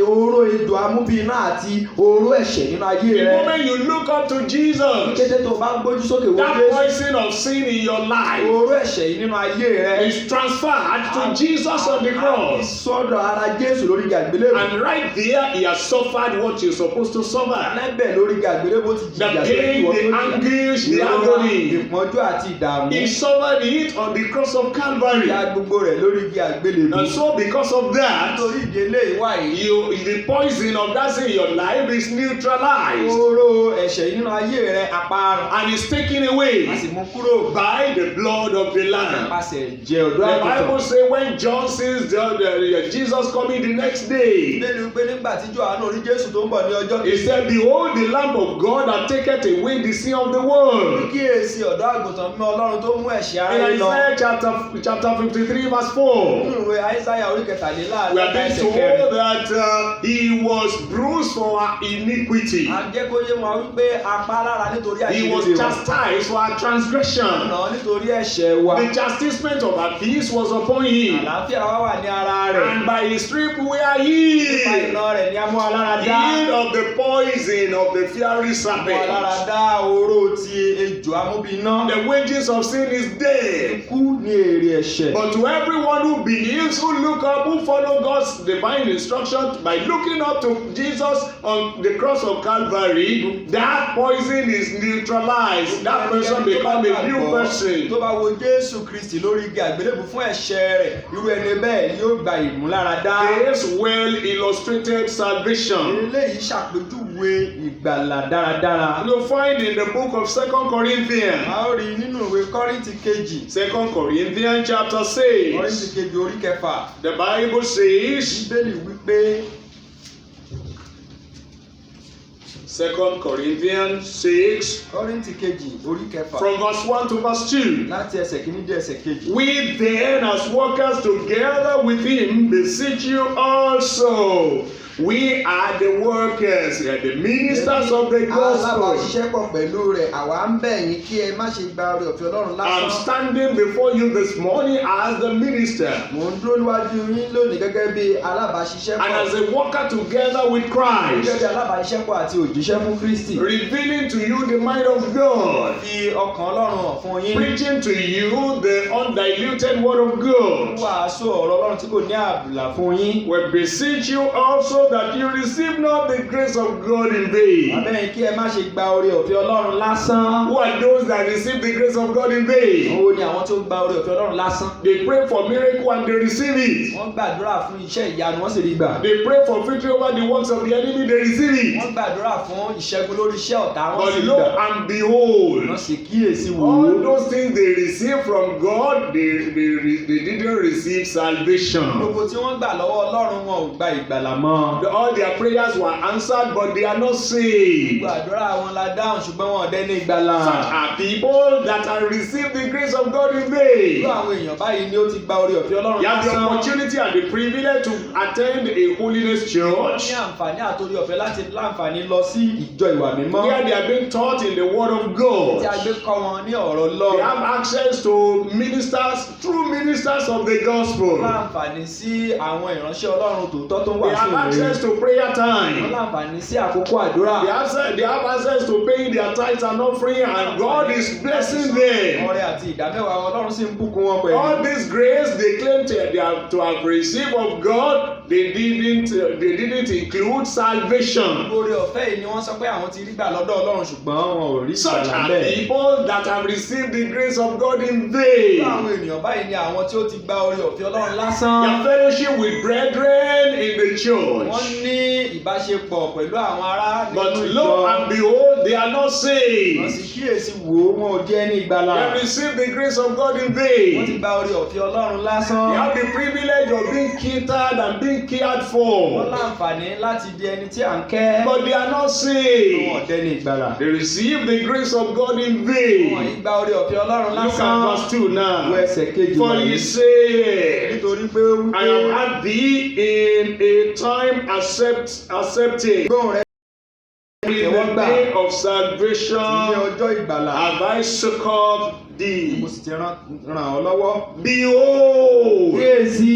oró ejò amúbíná àti oró ẹ̀ṣẹ̀ nínú ayé The rẹ. moment you look up to Jesus, Kété tó bá gbójú sókè wò that Jésù. poison of sin in your life Oró ẹ̀ṣẹ̀ yìí nínú ayé rẹ. is transferred to Jesus on the cross. Sọ́dọ̀ ara Jésù lórí igi àgbélébùú. And right there, he has suffered what you're supposed to suffer. Lẹ́bẹ̀ lórí igi àgbélébùú ti The jìyà pain, the anguish, the agony. ìpọ́njú àti ìdààmú. He suffered it on the cross of Calvary. Ìyà gbogbo rẹ̀ lórí igi àgbélébùú. And so because of that, Nítorí ìdílé ìwà yìí. the poison of that sin in your life is neutralized Oró ẹ̀ṣẹ̀ yìí nínú ayé rẹ àparun. and is taken A away sì mú kúrò. by the blood of the Lamb. Nípasẹ̀ ẹ̀jẹ̀ ọ̀dọ́ The Bible àgùntàn. says when John sees Jesus coming the next day, Bẹ́ẹ̀ni pé nígbà tí Jòhánù rí Jésù tó ń bọ̀ ní ọjọ́ he said, "Behold, the Lamb of God that taketh away the sin of the world." kíyèsí ọ̀dọ́ àgùntàn mímọ́ Ọlọ́run tó mú ẹ̀ṣẹ̀ In aráyé lọ. Isaiah chapter 53 verse 4, Nínú ìwé Àìsáyà orí kẹtàléláàádọ́ta we are being ẹsẹ̀ told kẹrin. that he was bruised for our iniquity. A jẹ́ kó yé wọn wípé apá lára nítorí He was àṣírí wọn. chastised for our transgression. Ọ̀nà nítorí ẹ̀ṣẹ̀ wa. The chastisement of our peace was upon him, Àlàáfíà wa wà ní ara rẹ̀. and by his stripes we are Nípa healed. iná rẹ̀ ni a mú alára dá. Healed of the poison of the fiery Mú alára serpent. dá oró ti ejò amúbíná. The wages of sin is death. Ikú ni èrè ẹ̀ṣẹ̀. But to everyone who believes, who look up, who follow God's divine instruction by looking up to Jesus on the cross of Calvary, that poison is neutralized. That person become a new person. Tó bá wo Jésù Kristi lórí igi àgbélébùú fún ẹ̀ṣẹ̀ rẹ̀, irú ẹni bẹ́ẹ̀ yóò gba ìmúláradá. This well illustrated salvation. Eléyìí ṣàpèjúwe ìgbàlà dáradára. You'll find in the book of 2 Corinthians. A ó rí nínú ìwé Kọ́ríńtì kejì. 2 Corinthians chapter Kọ́ríńtì 6. kejì orí kẹfà. The Bible says, Bíbélì wípé 2 Corinthians 6, Kọ́ríńtì kejì orí kẹfà. from verse 1 to verse 2. Láti ẹsẹ̀ kìíní dé ẹsẹ̀ kejì. We then, as workers together with him, beseech you also. We are the workers, we are the ministers of the gospel. Alábàáṣiṣẹ́pọ̀ pẹ̀lú rẹ̀, àwa ń bẹ̀ yín kí ẹ má ṣe gba oore ọ̀fẹ́ Ọlọ́run I'm lásán. standing before you this morning as the minister Mò ń dúró níwájú yín lónìí gẹ́gẹ́ bí alábàáṣiṣẹ́pọ̀. and as a worker together with Gẹ́gẹ́ Christ, bí alábàáṣiṣẹ́pọ̀ àti òjíṣẹ́ fún Kristi. revealing to you the mind of God, Fi ọkàn Ọlọ́run hàn fún yín. preaching to you the undiluted word of God. Wàásù ọ̀rọ̀ Ọlọ́run tí kò ní àbùlà fún yín. We beseech you also that you receive not the grace of God in vain. Abẹ́yìn kí ẹ má ṣe gba oore ọ̀fẹ́ Ọlọ́run lásán. Who are those that receive the grace of God in vain? Àwọn wo ni àwọn tí ó gba oore ọ̀fẹ́ Ọlọ́run lásán? They pray for miracle and they receive it. Wọ́n gbàdúrà fún iṣẹ́ ìyanu wọ́n sì rí gbà. They pray for victory over the works of the enemy, they receive it. Wọ́n gbàdúrà fún ìṣẹ́gun lórí iṣẹ́ ọ̀tá wọ́n sì But rí lo gbà. and behold, Wọ́n sì kíyèsí wò all ó. those things they receive from God, they didn't receive salvation. Gbogbo tí wọ́n gbà lọ́wọ́ Ọlọ́run wọn ò gba ìgbàlà mọ́. All their prayers were answered, but they are not saved. Gbàdúrà wọn la dáhùn ṣùgbọ́n wọn ò dẹ́ ní ìgbàlà. Such are people that have received the grace of God in Irú vain. àwọn èèyàn báyìí ni ó ti gba oore ọ̀fẹ́ Ọlọ́run You have the lásán. opportunity and the privilege to attend a holiness Wọ́n church ní àǹfààní àtòrí ọ̀fẹ́ láti láǹfààní lọ sí ìjọ ìwà mímọ́. where they are being taught in the word of God. Tí a gbé kọ́ wọn ní ọ̀rọ̀ They Ọlọ́run. have access to ministers, true ministers of the gospel. Láǹfààní sí àwọn ìránṣẹ́ Ọlọ́run tòótọ́ tó ń wà They sí have ìrere. access to prayer Wọ́n time. láǹfààní sí àkókò àdúrà. They have access to paying their tithes and offering, and God is blessing them. Ọrẹ àti ìdámẹ́wàá wọn Ọlọ́run sì ń bùkún wọn pẹ̀lú. All this grace they claim to have received of God, they didn't include salvation. Oore ọ̀fẹ́ yìí ni wọ́n sọ pé àwọn ti rí gbà lọ́dọ̀ Ọlọ́run ṣùgbọ́n wọn ò rí Such ìgbàlà are bẹ́ẹ̀. people that have received the grace of God in Irú vain. àwọn ènìyàn báyìí ni àwọn tí ó ti gba oore ọ̀fẹ́ Ọlọ́run Their lásán. fellowship with brethren in the Wọ́n church. ní ìbáṣepọ̀ pẹ̀lú àwọn ará But nínú lo ìjọ. and behold, they are not Wọ́n saved. sì kíyèsí wò ó wọn ò jẹ́ ní ìgbàlà. They have received the grace of God in Wọ́n ti vain. gba oore ọ̀fẹ́ Ọlọ́run lásán. They have the privilege of being catered and being cared Wọ́n for. láǹfààní láti di ẹni tí à ń kẹ́. But they are not Wọn ò saved. dẹ́ ní ìgbàlà. They receive the grace of God in Wọ́n vain. yìí gba oore ọ̀fẹ́ Ọlọ́run Look lásán. at verse 2 Wo now. ẹsẹ̀ kejì For wọ̀nyí. he said, Nítorí pé ó I have had thee in a time accepted. gbóhùn rẹ̀ In the ìtẹ́wọ́gbà day of ní salvation ọjọ́ ìgbàlà have I succored mo thee. sì ti ràn ọ́ lọ́wọ́. Behold, kíyèsí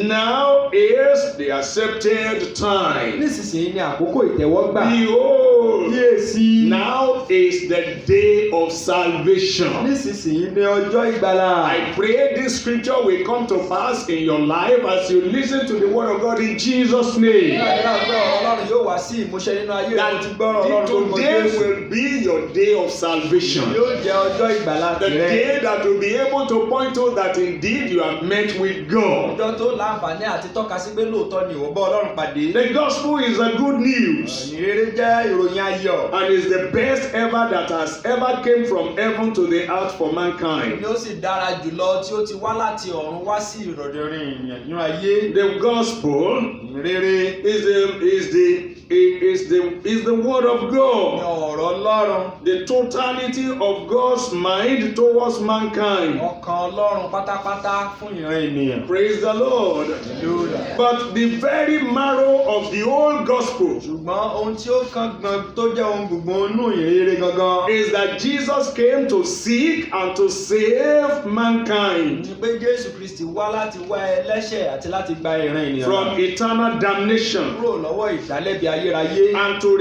now is the accepted time. nísinsìnyí ni àkókò ìtẹ́wọ́gbà. Behold, kíyèsí now is the day of salvation. nísinsìnyí ni ọjọ́ ìgbàlà. I pray this scripture will come to pass in your life as you listen to the word of God in Jesus' name. Àdúrà pé ọ̀rọ̀ Ọlọ́run yóò wá sí ìmúṣẹ nínú ayé rẹ. Mo ti gbọ́rọ̀ Ọlọ́run That tó mọ today Jésù. will be your day of salvation. Yóò jẹ́ ọjọ́ ìgbàlà The tìrẹ. day that will be able to point to that indeed you have met with God. Ọjọ́ tó láǹfààní àti tọ́ka sí pé lóòótọ́ ni ìwọ bá Ọlọ́run pàdé. The gospel is a good news Ìrere jẹ́ ìròyìn ayọ̀. and is the best ever that has ever came from heaven to the earth for mankind. Ni ó sì dára jùlọ tí ó ti wá láti ọ̀run wá sí ìrọ̀dẹ̀rin ènìyàn nínú ayé. The gospel Ìrere is the word of ni God. ọ̀rọ̀ Ọlọ́run. The totality of God's mind towards mankind. Ọkàn Ọlọ́run pátápátá fún ìran ènìyàn. Praise the Lord. Hallelujah. But the very marrow of the whole gospel Ṣùgbọ́n ohun tí ó kàn gan tó jẹ́ ohun gbogbo inú ìrere gangan. is that Jesus came to seek and to save mankind Ni pé Jésù Kristi wá láti wá ẹlẹ́ṣẹ̀ àti láti gba ìran ènìyàn from là. eternal damnation Kúrò lọ́wọ́ ìdálẹ́bi ayérayé and to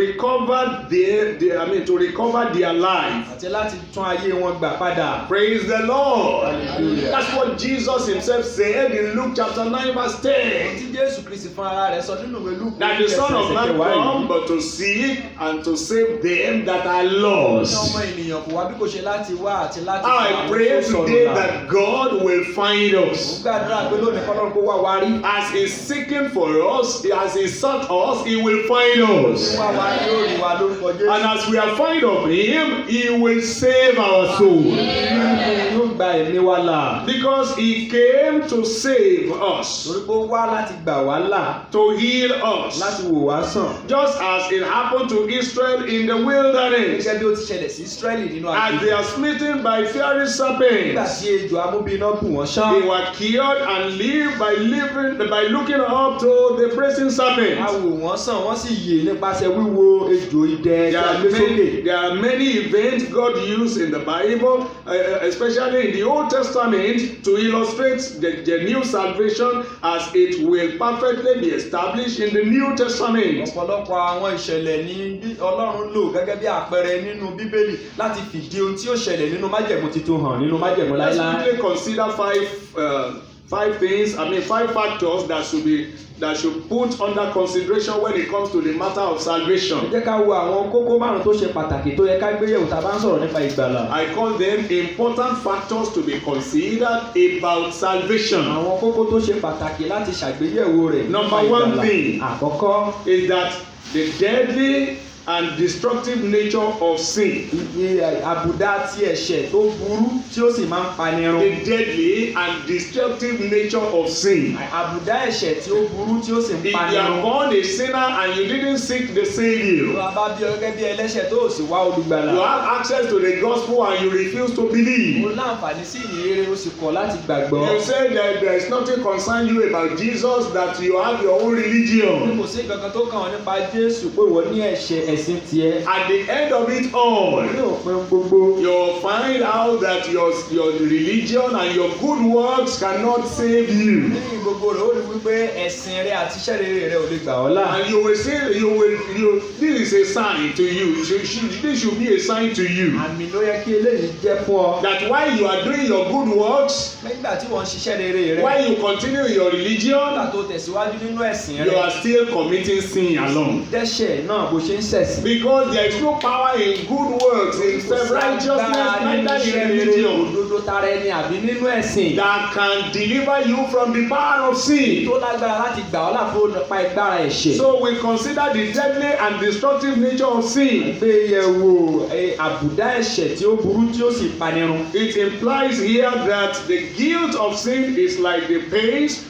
recover their life. àti láti tún ayé wọn gbà padà. Praise the Lord. Hallelujah. That's what Jesus himself said in Luke chapter 9 verse 10. Tí Jésù Kristi fún ara rẹ̀ sọ nínú ìwé Lúùkù That the Son of Man come but to seek and to save them that are Ní lost. ọmọ ènìyàn kò wá bí kò ṣe láti wá àti láti I pray today that God will find Mo us. gbàdúrà pé lónìí kọ́lọ́run kó wá wá rí. As He's seeking for us, as He sought us, He will find us. Wá wá rí yóò rí wa lórúkọ Jésù. And as we are find of Him, He will save our soul. Yóò gba ẹ̀mí wa là. Because He came to save us, Torí pé ó wá láti gbà wá là, to heal us. láti wò wá sàn. Just as it happened to Israel in the wilderness, Gẹ́gẹ́ bí ó ti ṣẹlẹ̀ sí Ísírẹ́lì nínú as they àgbègbè. are smitten by fiery Nígbà serpents, tí ejò amúbíná bù wọ́n ṣán. they were cured and lived by looking up to the brazen A serpent. wò wọ́n sàn, wọ́n sì yè nípasẹ̀ wíwo ejò idẹ tí a gbé sókè. There are many events God used in the Bible, especially in the Old Testament, to illustrate the new salvation as it will perfectly be established in the New Testament. Ọ̀pọ̀lọpọ̀ àwọn ìṣẹ̀lẹ̀ ni Ọlọ́run lò gẹ́gẹ́ bí àpẹẹrẹ nínú Bíbélì láti fìdí ohun tí ó ṣẹlẹ̀ nínú májẹ̀mú titun hàn nínú májẹ̀mú Let's láíláí. quickly consider five factors that should put under consideration when it comes to the matter of Ẹ salvation. jẹ́ ká wo àwọn kókó márùn-ún tó ṣe pàtàkì tó yẹ ká gbéyẹ̀wò tá a bá ń sọ̀rọ̀ nípa ìgbàlà. I call them important factors to be considered about salvation. Àwọn kókó tó ṣe pàtàkì láti ṣàgbéyẹ̀wò rẹ̀ nípa Number one ìgbàlà. thing. Àkọ́kọ́, Is that the deadly and destructive nature of sin. iye àbùdá ti ẹ̀ṣẹ̀ tó burú tí ó sì máa ń panirun. The deadly and destructive nature of sin. Àbùdá ẹ̀ṣẹ̀ tí ó burú tí ó sì ń If you are panirun. born a sinner and you didn't seek the Tó Savior, a bá bí ọ gẹ́gẹ́ bí ẹlẹ́ṣẹ̀ tó ò sì wá olùgbàlà. you have access to the gospel and you refuse to believe. Mo láǹfààní sí ìyìnrere o sì kọ̀ láti gbàgbọ́. You say that there is nothing concern you about Jesus, that you have your own Bí religion. kò sí nǹkan kan tó kàn ọ́ nípa Jésù pé wọ́n ní ẹ̀sìn tiẹ̀. At the end of it all, Ní òpin gbogbo. you'll find out that your religion and your good works cannot save you. Lẹ́yìn gbogbo rẹ̀ ó rí wípé ẹ̀sìn rẹ̀ àti iṣẹ́ rere rẹ̀ ò lè gbà ọ́ là. And you will say, this is a sign to you. This should be a sign to you. Àmì ló yẹ kí eléyìí jẹ́ fún ọ. That while you are doing your good works, Nígbà tí wọ́n ń ṣiṣẹ́ rere rẹ̀. while you continue your religion, Nígbà tó tẹ̀síwájú nínú ẹ̀sìn you rẹ̀. are still committing sin alone. Dẹ́ṣẹ̀ náà bó ṣe ń ṣẹ̀sìn. Because there is no power in good works, in self-righteousness, neither in religion, Òdodo tara ẹni àbí nínú ẹ̀sìn. that can deliver you from the power of sin. Tó lágbára láti gbà ọ́ là fún nípa ìgbára ẹ̀ṣẹ̀. So we consider the deadly and destructive nature of sin. Gbéyẹ̀wò àbùdá ẹ̀ṣẹ̀ tí ó burú tí ó sì panirun. It implies here that the guilt of sin is like the pains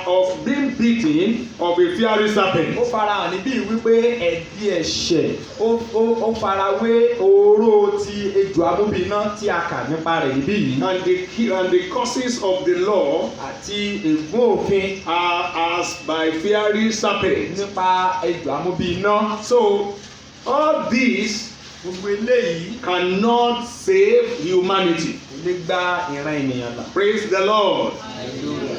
of being beaten of a fiery serpent. Ó farahàn níbí wípé ẹ̀bi ẹ̀ṣẹ̀ ó farawé oró ti ejò amúbíná tí a kà nípa rẹ̀ níbí yìí. And the causes of the law Àti ègún òfin are as by fiery serpent. nípa ejò amúbíná. So All this gbogbo eléyìí cannot save humanity. kò lè gba ìran ènìyàn là. Praise the Lord.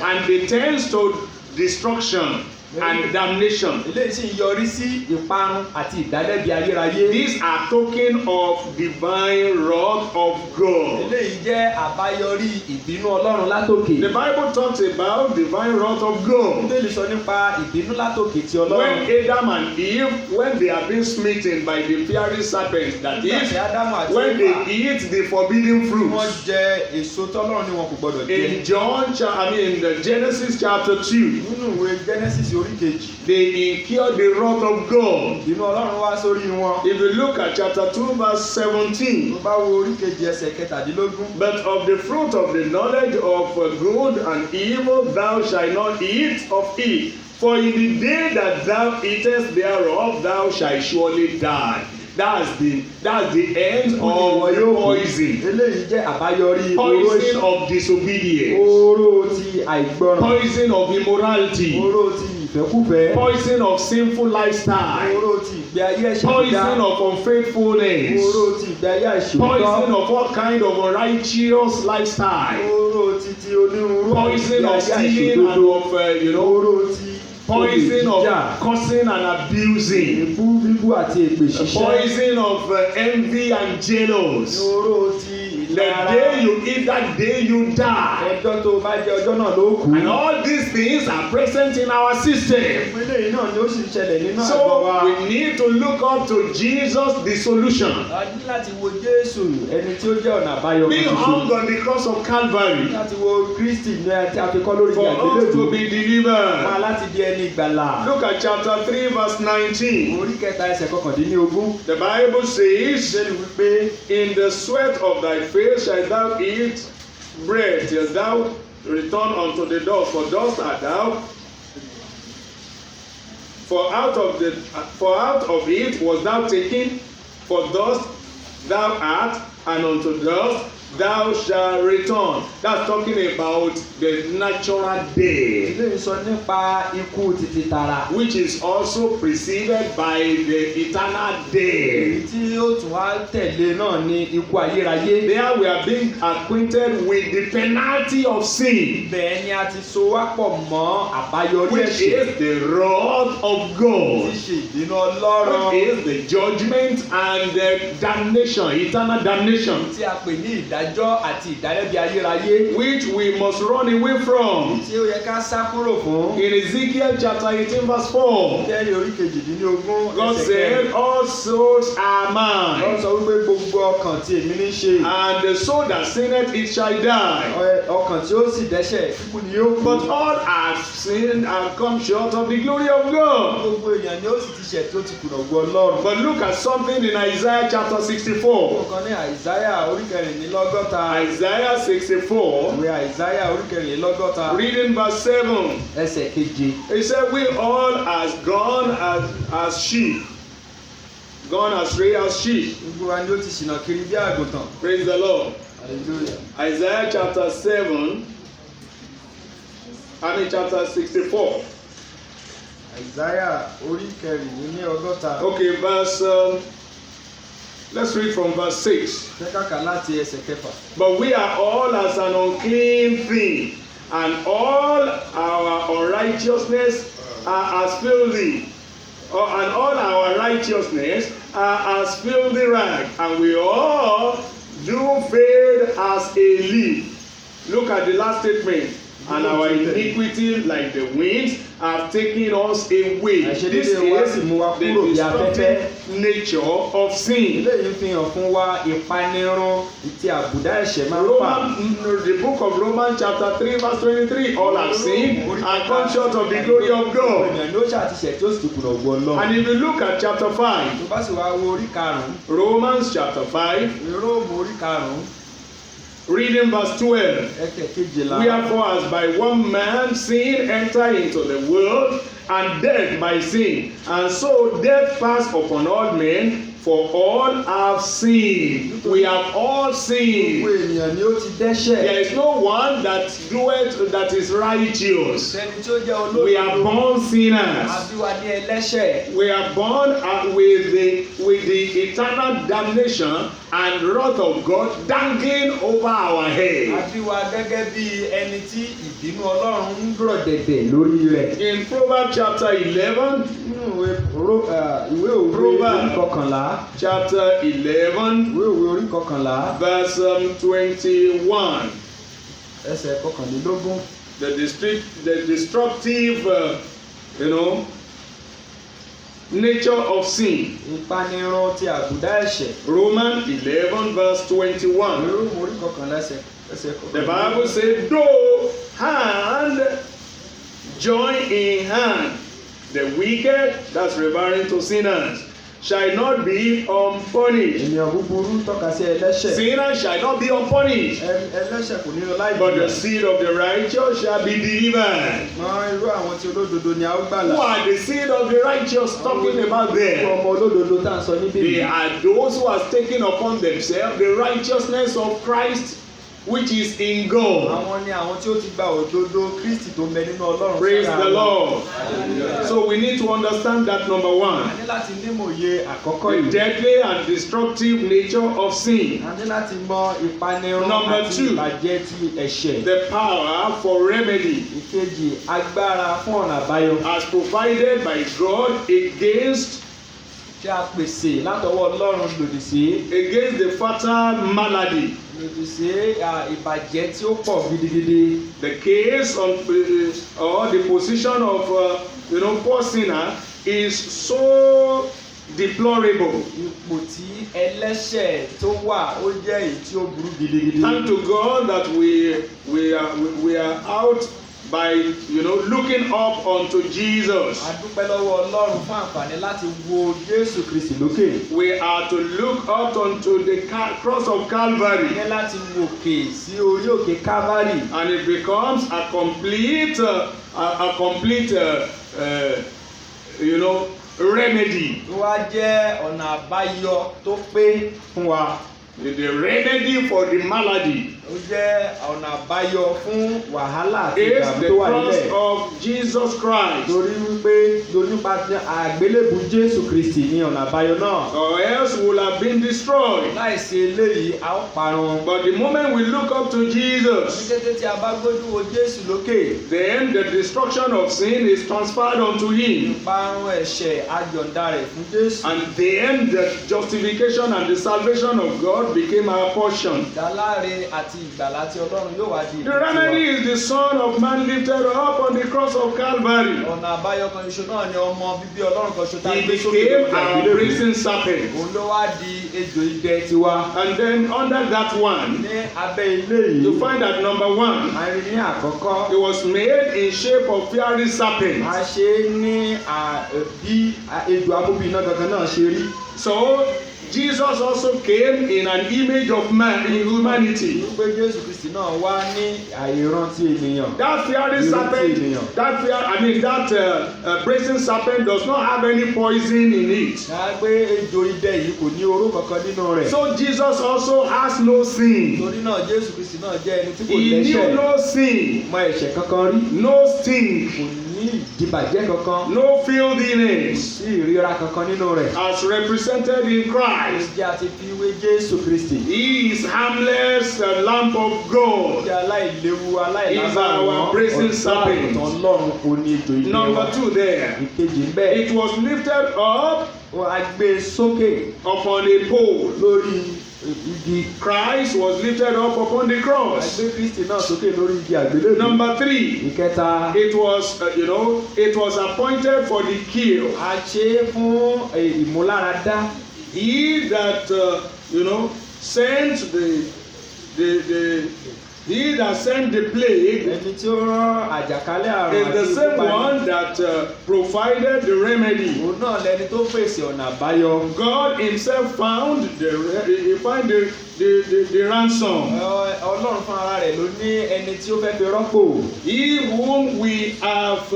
And it tends to destruction and damnation. eléyìí sì ń yọrí sí ìparun àti ìdálẹ́bi ayérayé. These are token of divine wrath of God. eléyìí jẹ́ àbáyọrí ìbínú Ọlọ́run látòkè. The Bible talks about divine wrath of God. Bíbélì sọ nípa ìbínú látòkè ti When Ọlọ́run. Adam and Eve, when they are being smitten by the fiery serpent, that Nígbà is, tí Ádámù àti when Éfà they eat the forbidden wọ́n fruit. jẹ èso tọ́lọ́run ni wọn kò gbọdọ̀ jẹ. In in the Genesis chapter 2, nínú ìwé Genesis orí kejì they incurred the wrath of God. ìbínú Ọlọ́run wá sórí wọn. If you look at chapter 2, verse 17, tó bá wo orí kejì ẹsẹ̀ kẹtàdínlógún. but of the fruit of the knowledge of good and evil thou shalt not eat of it, for in the day that thou eatest thereof thou shalt surely die. That's the end of poison. eléyìí jẹ́ àbáyọrí Poison of disobedience. oró ti àìgbọràn. Poison of immorality. oró ti ìfẹ́kúfẹ̀ẹ́. Poison of sinful lifestyle. oró ti ìgbé ayé ẹ̀ṣẹ̀ Poison dídá. of unfaithfulness. oró ti ìgbé ayé àìṣòótọ́. Poison of all kind of unrighteous lifestyle. oró ti onírúurú Poison ìgbé of ayé stealing and àìṣòdodo. of oró ti poison olè jíjà. of cursing and abusing. èébú bíbú àti èpè ṣíṣẹ́. Poison of envy and jealous. oró ti The day you eat, that day you die. ọjọ́ tó bá jẹ ọjọ́ náà ló kú. And all these things are present in our system. ìpínlẹ̀ yìí náà ni ó sì ń ṣẹlẹ̀ nínú àgọ́ So wa. we need to look up to Jesus, the solution. a ní láti wo Jésù ẹni tí ó jẹ́ ọ̀nà àbáyọ Being kan hung ṣoṣo. on the cross of Calvary láti wo Kristi ní àti àfikọ́ lórí for us àgbélébùú. to be máa delivered. láti di ẹni ìgbàlà. Look at chapter 3, verse 19. orí kẹta ẹsẹ̀ kọkàndínlógún. The Bible says, Bíbélì wípé in the sweat of thy face shalt thou eat bread till thou return unto the dust, for dust art thou. For out of it was thou taken, for dust thou art, and unto dust thou shalt return. That's talking about the natural day, ilé sọ nípa ikú títí tara. which is also preceded by the eternal day. èyí tí ó tún wá tẹ̀lé náà ní ikú ayérayé. There we are being acquainted with the penalty of sin, bẹ́ẹ̀ ni a ti so wá pọ̀ mọ́ àbáyọrí which ẹ̀ṣẹ̀. is the wrath of tí God, ṣe ìbínú Ọlọ́run. which is the judgment and the damnation, eternal damnation, tí a pè ní ìdájọ́ àti ìdálẹ́bi ayérayé. which we must run away from. tí ó yẹ ká sá kúrò fún. In Ezekiel chapter 18, verse 4, Jẹ́rìí orí kejìdínlógún God ẹsẹ̀ said, kẹrin. all souls are Wọ́n mine, sọ wípé gbogbo ọkàn tí èmi ní ṣe. and the soul that sinneth it shall die. ọkàn tí ó sì dẹ́ṣẹ̀ kíkú ni yóò kú. But all have sinned and come short of the glory of God. gbogbo èèyàn ni ó sì ti ṣẹ̀ tó ti kùnà ògo Ọlọ́run. But look at something in Isaiah chapter 64. Nǹkan ní Àìsáyà orí kẹrìnlélọ́gọ́ta. Isaiah 64, Ìwé Àìsáyà orí kẹrìnlélọ́gọ́ta. reading verse 7. Ẹsẹ̀ keje. He said, we all has gone as sheep, gone astray as sheep. Gbogbo wa ni ó ti ṣìnà kiri bí àgùntàn. Praise the Lord. Hallelujah. Isaiah chapter 7, chapter 64. Àìsáyà orí kẹrìnlélọ́gọ́ta. Okay, let's read from verse 6. Jẹ́ ká kà láti ẹsẹ̀ kẹfà. But we are all as an unclean thing, and all our unrighteousness are as filthy, and all our righteousness are as filthy rag, and we all do fade as a leaf. Look at the last statement. And our iniquity, like the winds, have taken us away. This is the destructive nature of sin. Eléyìí fi hàn fún wa ìpanirun tí àbùdá ẹ̀ṣẹ̀ máa ń fà. The book of Romans chapter 3 verse 23, all have sinned and come short of the glory of God. Ènìyàn ló ṣàtìṣẹ̀ tí ó sì kùnà ògo Ọlọ́run. And if you look at chapter 5, Tó bá sì wá wo orí karùn-ún. Romans chapter 5, Róòmù orí karùn-ún. reading verse 12. Ẹsẹ̀ kejìlá. Wherefore, as by one man sin entered into the world, and death by sin, and so death passed upon all men, For all have sinned. We have all sinned. Gbogbo ènìyàn ni ó ti dẹ́ṣẹ̀. There is no one that doeth that is righteous. Ẹni tí ó jẹ́ olódodo. We are born sinners. A bí wa ní ẹlẹ́ṣẹ̀. We are born with the eternal damnation and wrath of God dangling over our A head. bí wa gẹ́gẹ́ bí ẹni tí ìbínú Ọlọ́run ń rọ̀ dẹ̀dẹ̀ lórí rẹ̀. In Proverbs chapter 11, Nínú ìwé òwe orí kọkànlá. chapter 11, Ìwé òwe orí kọkànlá. verse 21, Ẹsẹ̀ kọkànlélógún. the destructive, nature of sin. Ìpanirun ti àbùdá ẹ̀ṣẹ̀. Romans 11, verse 21. Ìwé òwe orí kọkànlá ẹsẹ̀ The kọkànlélógún. Bible says, though hand join in hand, the wicked, that's referring to sinners, shall not be unpunished. Ènìyàn búburú tọ́ka sí ẹlẹ́ṣẹ̀. Sinners shall not be unpunished, Ẹlẹ́ṣẹ̀ kò ní lọ láì but the jìyà. seed of the righteous shall be delivered. Mọ irú àwọn tí olódodo ni a ó Who gbàlà. are the seed of the righteous talking about Irú there? ọmọ olódodo tá à ń sọ níbí They yìí. are those who have taken upon themselves the righteousness of Christ, which is in God. Àwọn ni àwọn tí ó ti gba òdodo Kristi tó ń bẹ nínú Ọlọ́run. Praise sára the wọn. Lord. So we need to understand that number A one, ní láti nímòye àkọ́kọ́ the yìí. deadly and destructive nature of sin, A ní láti mọ ìpanirun Number àti two. ìbàjẹ́ ti ẹ̀ṣẹ̀. the power for remedy Ìkejì, agbára fún ọ̀nà àbáyọ. as provided by God against Tí a pèsè látọwọ́ Ọlọ́run lòdì sí. the fatal malady. Lòdì sí ìbàjẹ́ tí ó pọ̀ gidigidi. The case of or the position of poor sinner is so deplorable. Ipò tí ẹlẹ́ṣẹ̀ tó wà ó jẹ́ èyí tí ó burú gidigidi. Thank to God that we are out by looking up unto Jesus. A dúpẹ́ lọ́wọ́ Ọlọ́run fún àǹfààní láti wo Jésù Kristi lókè. We are to look up unto the cross of Calvary, Ní láti wòkè sí orí òkè Calvary. and it becomes a complete remedy. Ó wá jẹ́ ọ̀nà àbáyọ tó pé fún wa. The remedy for the malady Ó jẹ́ ọ̀nà àbáyọ fún wàhálà àti is ìdààmú the tó wà cross nílẹ̀. of Jesus Christ, Torí wípé nípa àgbélébù Jésù Kristi ní ọ̀nà àbáyọ náà. or else we will have been destroyed. Láìsí eléyìí, a ó parun. But the moment we look up to Ní Jesus, kété tí a bá gbójú wo Jésù lókè, then the destruction of sin is transferred unto him, ìparun ẹ̀ṣẹ̀ a yọ̀ǹda rẹ̀ fún Jésù. and then the justification and the salvation of God became our portion. Ìdáláre àti ìgbàlà tí Ọlọ́run yóò wá di The ìpín tiwa. remedy is the Son of Man lifted up on the cross of Calvary. Ọ̀nà àbáyọ kan ṣoṣo náà ni ọmọ bíbí Ọlọ́run kan ṣoṣo tá a He gbé sókè became lórí our àgbélébùú. brazen serpent. Òun ló wá di ejò idẹ tiwa. And then under that one, Ní abẹ́ ilé you yìí, find that number one, a rí ní àkọ́kọ́. it was made in shape of fiery serpent. A ṣe é ní bí ejò amúbíiná gangan náà ṣe rí. So Jesus also came in an image of man in humanity. Wípé Jésù Kristi náà wá ní àìran ti ènìyàn. That fiery serpent, brazen serpent does not have any poison in it. Ṣáá pé ejò idẹ yìí kò ní oró kankan nínú rẹ̀. So Jesus also has no sin. Torí náà Jésù Kristi náà jẹ́ ẹni tí kò He knew lẹ́ṣẹ̀. no sin, Mọ ẹ̀ṣẹ̀ kankan rí. no sting, Kò ní ìdìbàjẹ́ kankan. no filthiness, Sí ìríra kankan nínú rẹ̀. as represented in Christ. Jẹ́ àti fi wé Jésù Kristi. He is harmless, the Lamb of God. Jẹ́ aláìléwu Is our brazen serpent. Ọlọ́run kò ní ejò idẹ wa. Number two there, Ìkejì ń bẹ. it was lifted up A gbé sókè upon a pole. lórí igi. Christ was lifted up upon the A cross. gbé Kristi náà sókè lórí igi àgbélébùú. Number three, Ìkẹta. it was appointed for the kill. A ṣe é fún ìmúláradá. He that sent he that sent the plague Ẹni tí ó rán àjàkálẹ̀ àrùn is the àti same ìkópa one that provided the remedy. òun náà lẹni tó pèsè ọ̀nà àbáyọ. God himself found the ransom. Ọlọ́run fún ara rẹ̀ ló ní ẹni tí ó fẹ́ fi rọ́pò. He whom we have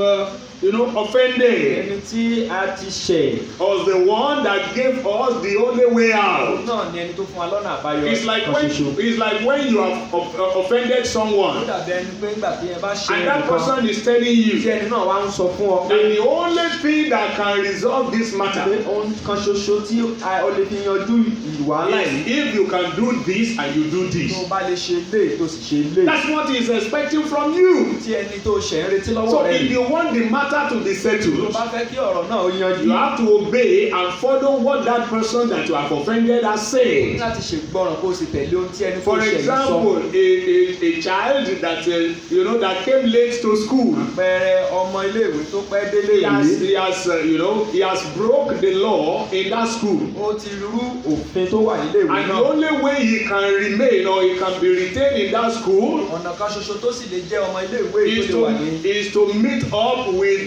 offended ẹni tí a ti ṣẹ̀. was the one that gave us the only way out. òun náà ni ẹni tó fún wa lọ́nà àbáyọ It's like kan when ṣoṣo. you have offended ó someone dàbí ẹni pé nígbà tí ẹ bá ṣe and that nǹkan person is telling tí you ẹni náà wá ń sọ fún ọ that pé the only thing that can resolve this pé matter ohun kan ṣoṣo tí o lè fi yanjú wàhálà is yìí if you can do this and you do this. tó bá lè ṣe lé tó sì ṣe lé That's what he is expecting from you. tí ẹni tó ṣẹ̀ ń retí lọ́wọ́ So rẹ̀ if yìí. you want the matter to be tó settled, bá fẹ́ kí ọ̀rọ̀ náà ó yanjú. you have to obey and follow what that person that you have offended has ní said. láti ṣègbọràn kó o sì tẹ̀lé ohun tí ẹni tó For ṣẹ̀ ń example, sọ. a child that that came late to school. àpẹẹrẹ ọmọ iléèwé tó pẹ́ délé He has broke the law in that school. ó ti rú òfin tó wà níléèwé And the náà. only way he can remain or he can be retained in that school ọ̀nà kan ṣoṣo tó sì lè jẹ́ ọmọ iléèwé yìí tó lè wà ní. is to meet up with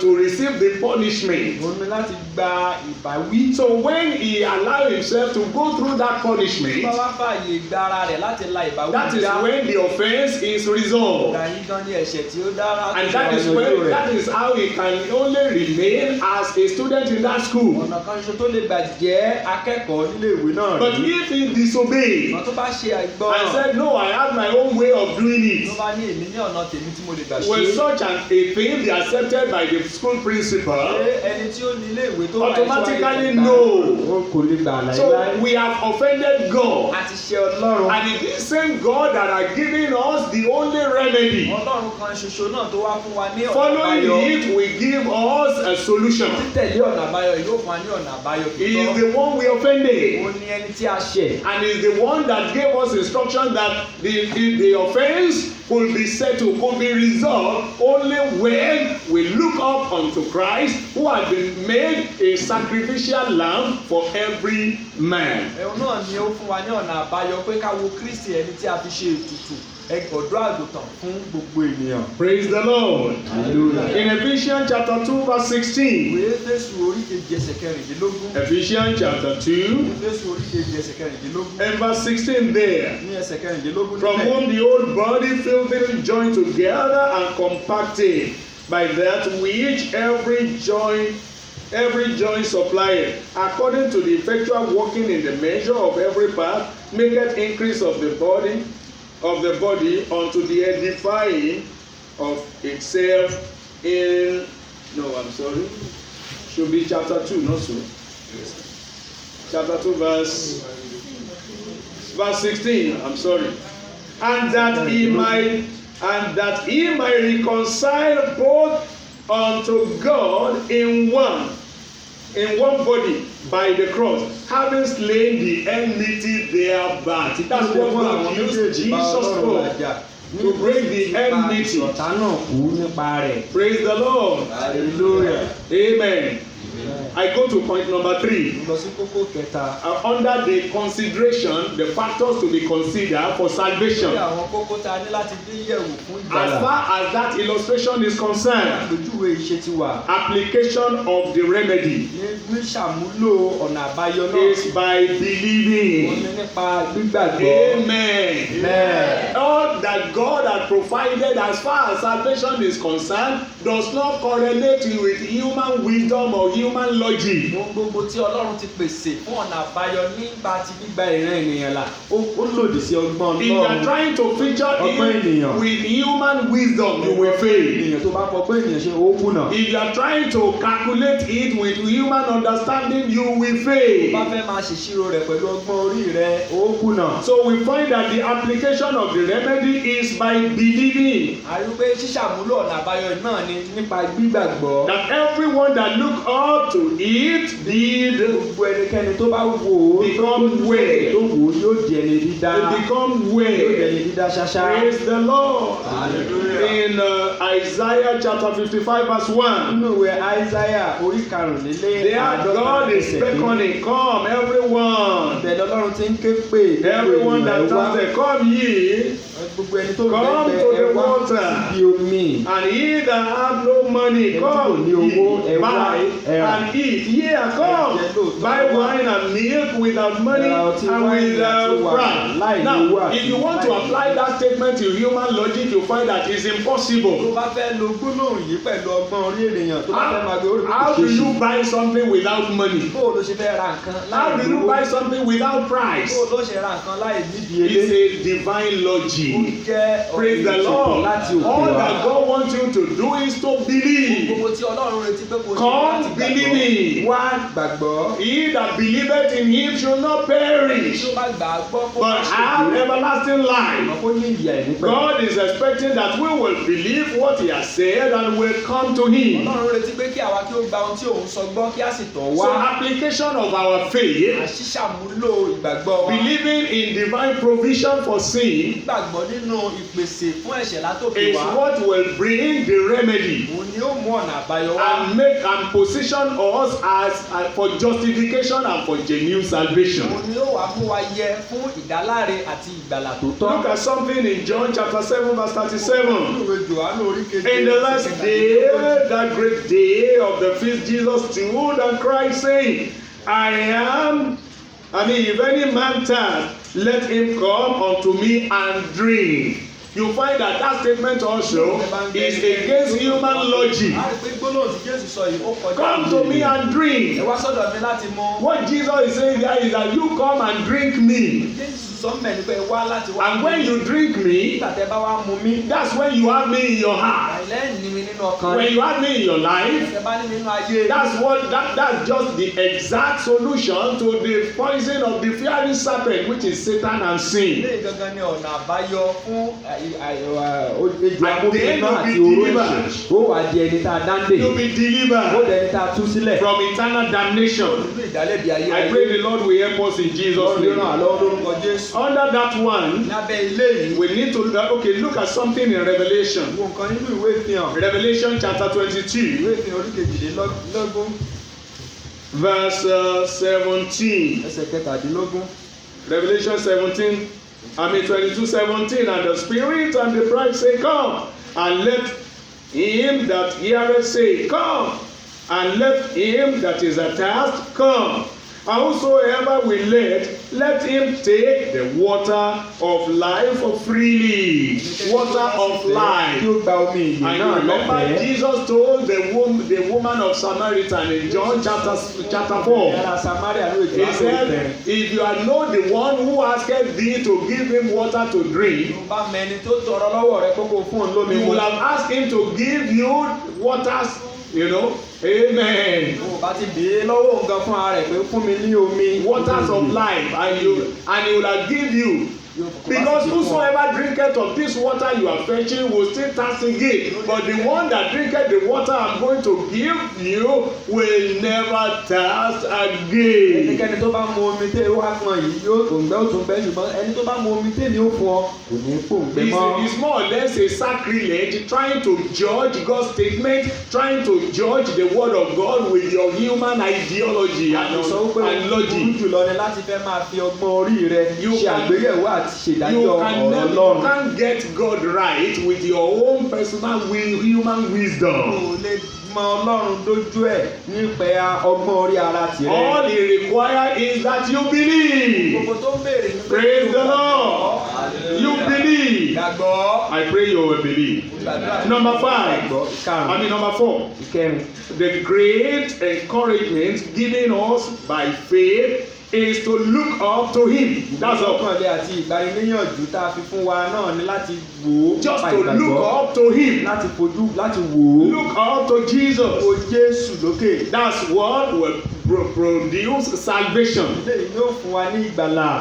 to receive the punishment. òun ni láti gba ìbáwí. So when he allowed himself to go through that punishment, bá wá fààyè gba ara rẹ̀ láti la ìbáwí that is já. when the offence is resolved. ìgbà yìí gan ni ẹ̀ṣẹ̀ tí ó dára And that is how he can only remain as a student in that school. ọ̀nà kan ṣoṣo tó lè gbà jẹ́ akẹ́kọ̀ọ́ níléèwé náà But rí. if he disobeyed ọ̀nà tó bá ṣe and àìgbọràn said, "No, I have my own way of doing tó it," bá ní èmi ní ọ̀nà tèmi tí mo lè gbà will ṣe. such a thing be accepted by the school principal? ṣé ẹni tí ó ní iléèwé tó wà Automatically ìṣúra no. ó kò lè gbà So láéláé. we have offended God. a ti ṣe ọlọ́run. And it is same God that are giving us the only remedy. ọlọ́run kan ṣoṣo náà tó wá fún wa ní ọ̀nà Following àbáyọ. it will give us a solution. títẹ̀lé ọ̀nà àbáyọ yóò fún wa ní ọ̀nà àbáyọ He is tòótọ́. the one we offended. òun ni ẹni tí a ṣẹ̀. And is the one that gave us instruction that the offense could be settled, could be resolved only when we look up unto Christ, who has been made a sacrificial lamb for every man. ẹ̀hún náà ni ó fún wa ní ọ̀nà àbáyọ pé ká wo Kristi ẹni tí a fi ṣe ètùtù ọ̀dọ́ àgùntàn fún gbogbo ènìyàn. Praise the Lord. Hallelujah. In Ephesians chapter 2 verse 16. ìwé Éfésù orí kejì ẹsẹ̀ kẹrìndínlógún. Ephesians chapter 2 Éfésù orí kejì ẹsẹ̀ kẹrìndínlógún. and verse 16 there. ní ẹsẹ̀ kẹrìndínlógún From níbẹ̀. whom the whole body fitly joined together and compacted by that which every joint supplieth, according to the effectual working in the measure of every part, maketh increase of the body unto the edifying of itself in should be chapter 2, not so. Chapter 2 verse 16, I'm sorry. And that he might reconcile both unto God in one body by the cross, having slain the enmity thereby. That's what God used Jesus for, to break the enmity. ọ̀tá náà kú nípa rẹ̀. Praise the Lord. Hallelujah. Amen. I go to point number 3. lọ sí kókó kẹta. Under the consideration, the factors to be considered for salvation. bí àwọn kókó tá a ní láti gbé yẹ̀wò fún As ìgbàlà. far as that illustration is concerned, àpèjúwe iṣẹ́ ti wà. application of the remedy ní ṣàmúlò ọ̀nà àbáyọ náà. is by wọ́n believing. ní nípa gbígbàgbọ́. Amen. Amen. All that God has provided as far as salvation is concerned does not correlate with human wisdom or human logic. ohun gbogbo tí Ọlọ́run ti pèsè fún ọ̀nà àbáyọ nígbà tí gbígba ìran ènìyàn là ó lòdì sí ọgbọ́n If you are Ọlọ́run. trying to feature Ọgbọ́n it ènìyàn. with human wisdom, you will fail. ènìyàn tó bá fọgbọ́n ènìyàn ṣe ó kùnà. If you are trying to calculate it with human understanding, you will tó bá fail. fẹ́ máa ṣèṣirò rẹ̀ pẹ̀lú ọgbọ́n orí rẹ̀ ó kùnà. So we find that the application of the remedy is by believing a rí pé ṣíṣàmúlò ọ̀nà àbáyọ náà ni nípa gbígbàgbọ́. that everyone that look up to it did gbogbo ẹnikẹ́ni tó bá wò ó become well. tó wò ó yóò di ẹni dídá. They become yóò di well. ẹni dídá ṣáṣá. Praise the Lord. Hallelujah. In Isaiah chapter 55 verse 1. nínú ìwé Aísáyà orí There God is beckoning, come everyone. bẹ́ẹ̀ lọ́lọ́run ti ń ké pè. Everyone that stands, come ye, gbogbo ẹni tó Come bẹ́ẹ̀ to the ẹ wá water. síbi omi. and he that have no money, Ẹni tí kò come ní owó, ye, ẹ wá, buy, ẹ rà. and it. Yeah, come. Buy wine and milk without money and without price. Now, if you want to apply that statement to human logic, you find that it's impossible. How do you buy something without money? How do you buy something without price? It's a divine logic. Praise the Lord. All that God wants you to do is to believe. Come believe me. He that believeth in him shall not perish, but have everlasting life. God is expecting that we will believe what he has said and will come to him. So application of our faith, believing in divine provision for sin, is what will bring the remedy and position us as for justification and for genuine salvation. Look at something in John chapter 7 verse 37. In the last day, that great day of the feast, Jesus stood and cried, saying, if any man thirst, let him come unto me and drink. You find that statement also is against human logic. Come to me and drink. What Jesus is saying there is that you come and drink me. And when you drink me, that's when you have me in your heart. When you have me in your life, that's just the exact solution to the poison of the fiery serpent, which is Satan and sin. And then you'll be delivered from eternal damnation. I pray the Lord will help us in Jesus' name. Under that one, we need to look at something in Revelation. Revelation chapter 22, verse 17. Revelation 22:17. And the Spirit and the bride say, come, and let him that heareth say, come, and let him that is athirst come. And whosoever will let him take the water of life freely. Water of life. And you remember Jesus told the woman of Samaritan in John chapter 4. He said, if you are not the one who asked thee to give him water to drink, you will have asked him to give you waters. Amen. Waters of life, and he will give you. Because whosoever drinketh of this water you are fetching will still thirst again. But the one that drinketh the water I'm going to give you will never thirst again. It's more or less a sacrilege trying to judge God's statement, trying to judge the word of God with your human ideology and logic. You can't get God right with your own personal human wisdom. All he requires is that you believe. Praise the Lord. You believe. I pray you will believe. Number 4. The great encouragement given us by faith is to look up to him. That's all. Just to look up to him. Look up to Jesus. That's what will produce salvation.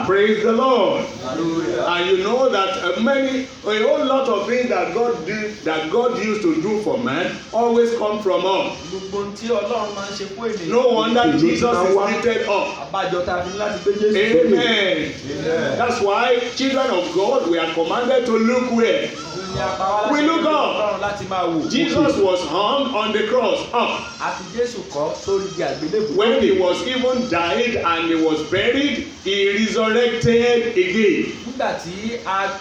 Praise the Lord. And you know that a whole lot of things that God used to do for man always come from us. No wonder Jesus is lifted up. Amen. That's why children of God, we are commanded to look where? We look up. Jesus was hung on the cross up. When he was even died and he was buried, he resurrected again. Nígbà tí a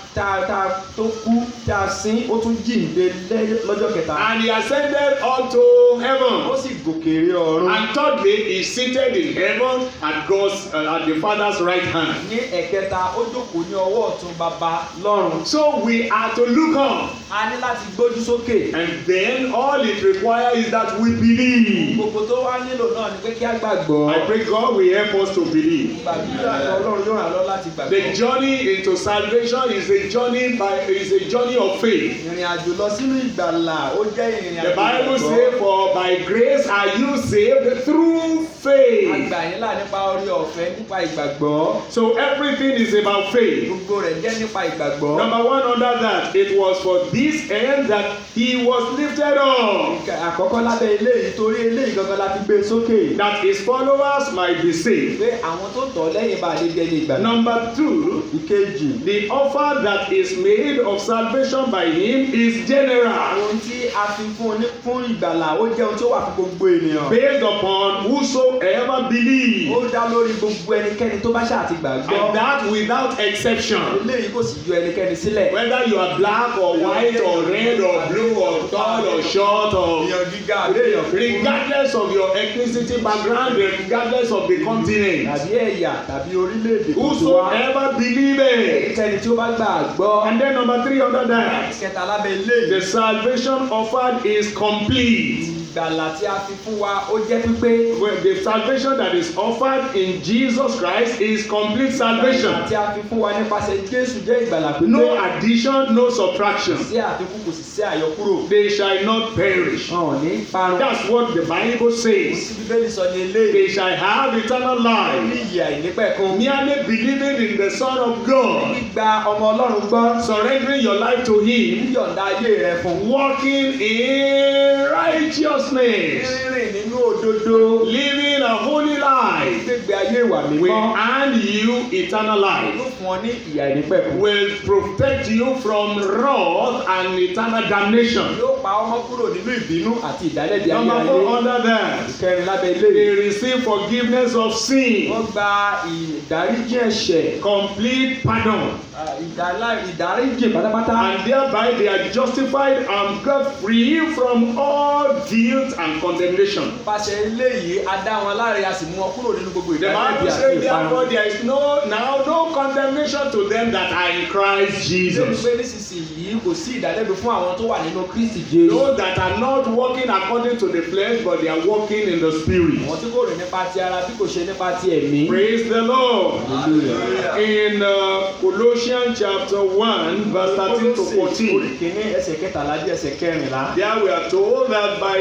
tó kú tí a sin ó tún jíǹde lọ́jọ́ kẹta. And he ascended unto Ó heaven. sì gòkè rí ọ̀run. And thirdly, he seated in heaven at God's at the Father's right hand. Ní ẹ̀kẹta ó jókòó ní ọwọ́ ọ̀tún bàbá lọ́run. So we are to look up, A ní láti gbójú sókè. and then all it requires is that we believe. Gbogbo tó wá nílò náà ni pé kí á gbàgbọ́. I pray God will help us to believe. Gbàdúrà Ọlọ́run yóò ràn lọ́ láti gbàgbọ́. The journey into salvation is a journey of faith. Ìrìn àjò lọ sínú ìgbàlà ó jẹ́ ìrìn The àjò Bible ìgbàgbọ́. says, "For by grace are you saved through faith." Àgbà yín là nípa orí ọ̀fẹ́ nípa ìgbàgbọ́. So everything is about faith. Gbogbo rẹ̀ jẹ́ nípa ìgbàgbọ́. Number one under that, it was for this end that he was lifted up, Àkọ́kọ́ lábẹ́ eléyìí torí eléyìí gangan la fi gbé sókè. that his followers might be saved. Pé àwọn tó tọ̀ lẹ́yìn bá lè jẹ́ ní ìgbàlà. Number two, Ìkejì. the offer that is made of salvation by him is general, Ohun tí a fi fún ìgbàlà ó jẹ́ ohun tó wà fún gbogbo ènìyàn. based upon whosoever believes, Ó dá lórí gbogbo ẹnikẹ́ni tó bá ṣáà ti gbàgbọ́. and that without exception. Eléyìí kò sì yọ ẹnikẹ́ni sílẹ̀. Whether you are black or white or red or blue or tall or short or Èèyàn gíga àbí èèyàn kúkúrú. regardless of your ethnicity background, regardless of the continent, Tàbí ẹ̀yà tàbí orílẹ̀-èdè tó ti wá. whosoever believeth. Ẹnikẹ́ni tí ó bá gbàgbọ́. And then number three under that, Kẹta lábẹ́ eléyìí. the salvation offered is complete. Ìgbàlà tí a fi fún wa ó jẹ́ pípé. Well, the salvation that is offered in Jesus Christ is complete salvation. Ìgbàlà tí a fi fún wa nípasẹ̀ Jésù jẹ́ ìgbàlà pípé. No addition, no subtraction. Sí àfikún kò sì sí àyọkúrò. They shall not perish. Hàn ní parun. That's what the Bible Ohun says. tí Bíbélì sọ ní eléyìí. They shall have eternal Ní life. ìyè àìnípẹ̀kun. Merely believing in the Son of God, Gbígba ọmọ Ọlọ́run gbọ́. surrendering your life to Him, Yíyọ̀ǹda ayé rẹ fún. walking in righteousness, Rírìn nínú òdodo. living a holy life, Gbígbé ayé ìwà will mímọ́. earn you eternal life, Yóò fún ọ ní ìyè àìnípẹ̀kun. will protect you from wrath and eternal damnation. Yóò pa ọmọ kúrò nínú ìbínú àti ìdálẹ́bi Number ayé four ayé. under that, Kẹrin lábẹ́ they eléyìí. receive forgiveness of sin, Wọ́n gba ìdáríjì ẹ̀ṣẹ̀. complete pardon, Ìdáríjì pátápátá. and thereby they are justified and got free from all guilt and condemnation. Nípasẹ̀ eléyìí a dá wọn láre a sì mú wọn kúrò nínú gbogbo The ìdálẹ́bi Bible àti says therefore ìparun. there is no condemnation to them that are in Christ Ṣé Jesus. pé nísinsìnyí kò sí ìdálẹ́bi fún àwọn tó wà nínú Kristi Jésù? Those that are not walking according to the flesh but they are walking in the spirit. Àwọn tí kò rìn nípa ti ara bí kò ṣe nípa ti ẹ̀mí. Praise the Lord. Hallelujah. In Colossians chapter 1 verse 13 to Orí 14. kìíní ẹsẹ̀ kẹtàlá dé ẹsẹ̀ kẹrìnlá. There we are told that by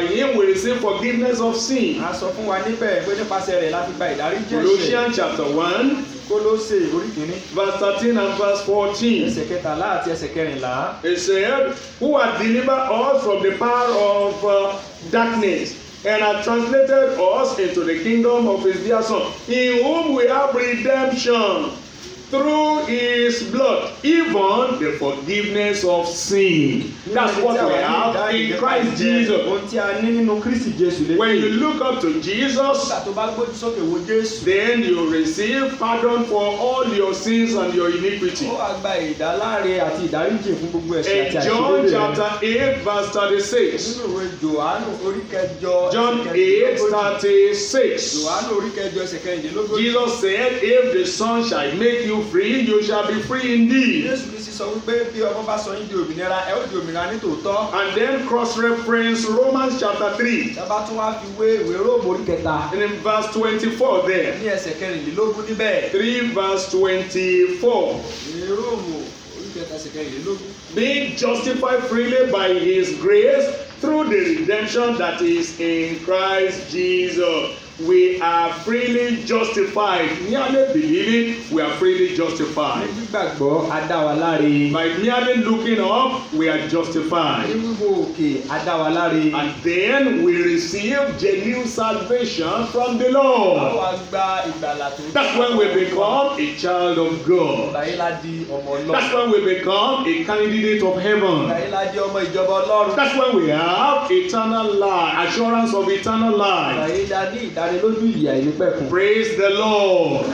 him we receive forgiveness of sin. A sọ fún wa níbẹ̀ pé nípasẹ̀ rẹ̀ láti gba ìdáríjì ẹ̀ṣẹ̀. Colossians chapter 1 Kólósè orí kìíní verse 13 and verse 14. ẹsẹ̀ kẹtàlá àti ẹsẹ̀ kẹrìnlá. It said, "Who hath delivered us from the power of darkness and hath translated us into the kingdom of his dear Son, in whom we have redemption through his blood, even the forgiveness of sin." That's what we have in Christ Jesus. Ohun tí a ní nínú Kristi Jésù lé. When you look up to Jesus, Nígbà tó bá gbójú sókè wo Jésù. then you receive pardon for all your sins and your iniquity. Ó wá gba ìdáláre àti ìdáríjì fún gbogbo ẹ̀ṣẹ̀ àti In John àìṣedéédé rẹ̀. chapter 8 verse 36. Nínú ìwé Jòhánù orí kẹjọ. John ẹsẹ̀ 8 kẹrìndínlógójì. 36. Jòhánù orí kẹjọ ẹsẹ̀ kẹrìndínlógójì. Jesus said, "If the Son shall make you free, you shall be free indeed." Jésù Kristi sọ wípé bí ọmọ bá sọ yín di òmìnira ẹ ó di òmìnira ní tòótọ́. And then cross-reference Romans chapter 3. Tábà tún wá fi wé ìwé Róòmù orí kẹta. And in verse 24 there. Ní ẹsẹ̀ kẹrìnlélógún níbẹ̀. 3 verse 24. Ìwé Róòmù orí kẹta ẹsẹ̀ kẹrìnlélógún. Being justified freely by his grace through the redemption that is in Christ Jesus. We are freely justified. Merely believing, we are freely Ní justified. gbígbàgbọ́ a dá wa láre. By merely looking up, we are Ní justified. wíwo òkè a dá wa láre. And then we receive genuine salvation from the A Lord. wá gba ìgbàlà tó. That's when we become a child of God. Ìgbà yìí la di ọmọ Ọlọ́run. That's when we become a candidate of Ìgbà heaven. yìí la di ọmọ ìjọba Ọlọ́run. That's when we have eternal life, assurance of eternal Ìgbà life. yìí la ní ìdáríjì ìdánilójú ìyè àìnípẹ̀kun. Praise the Lord.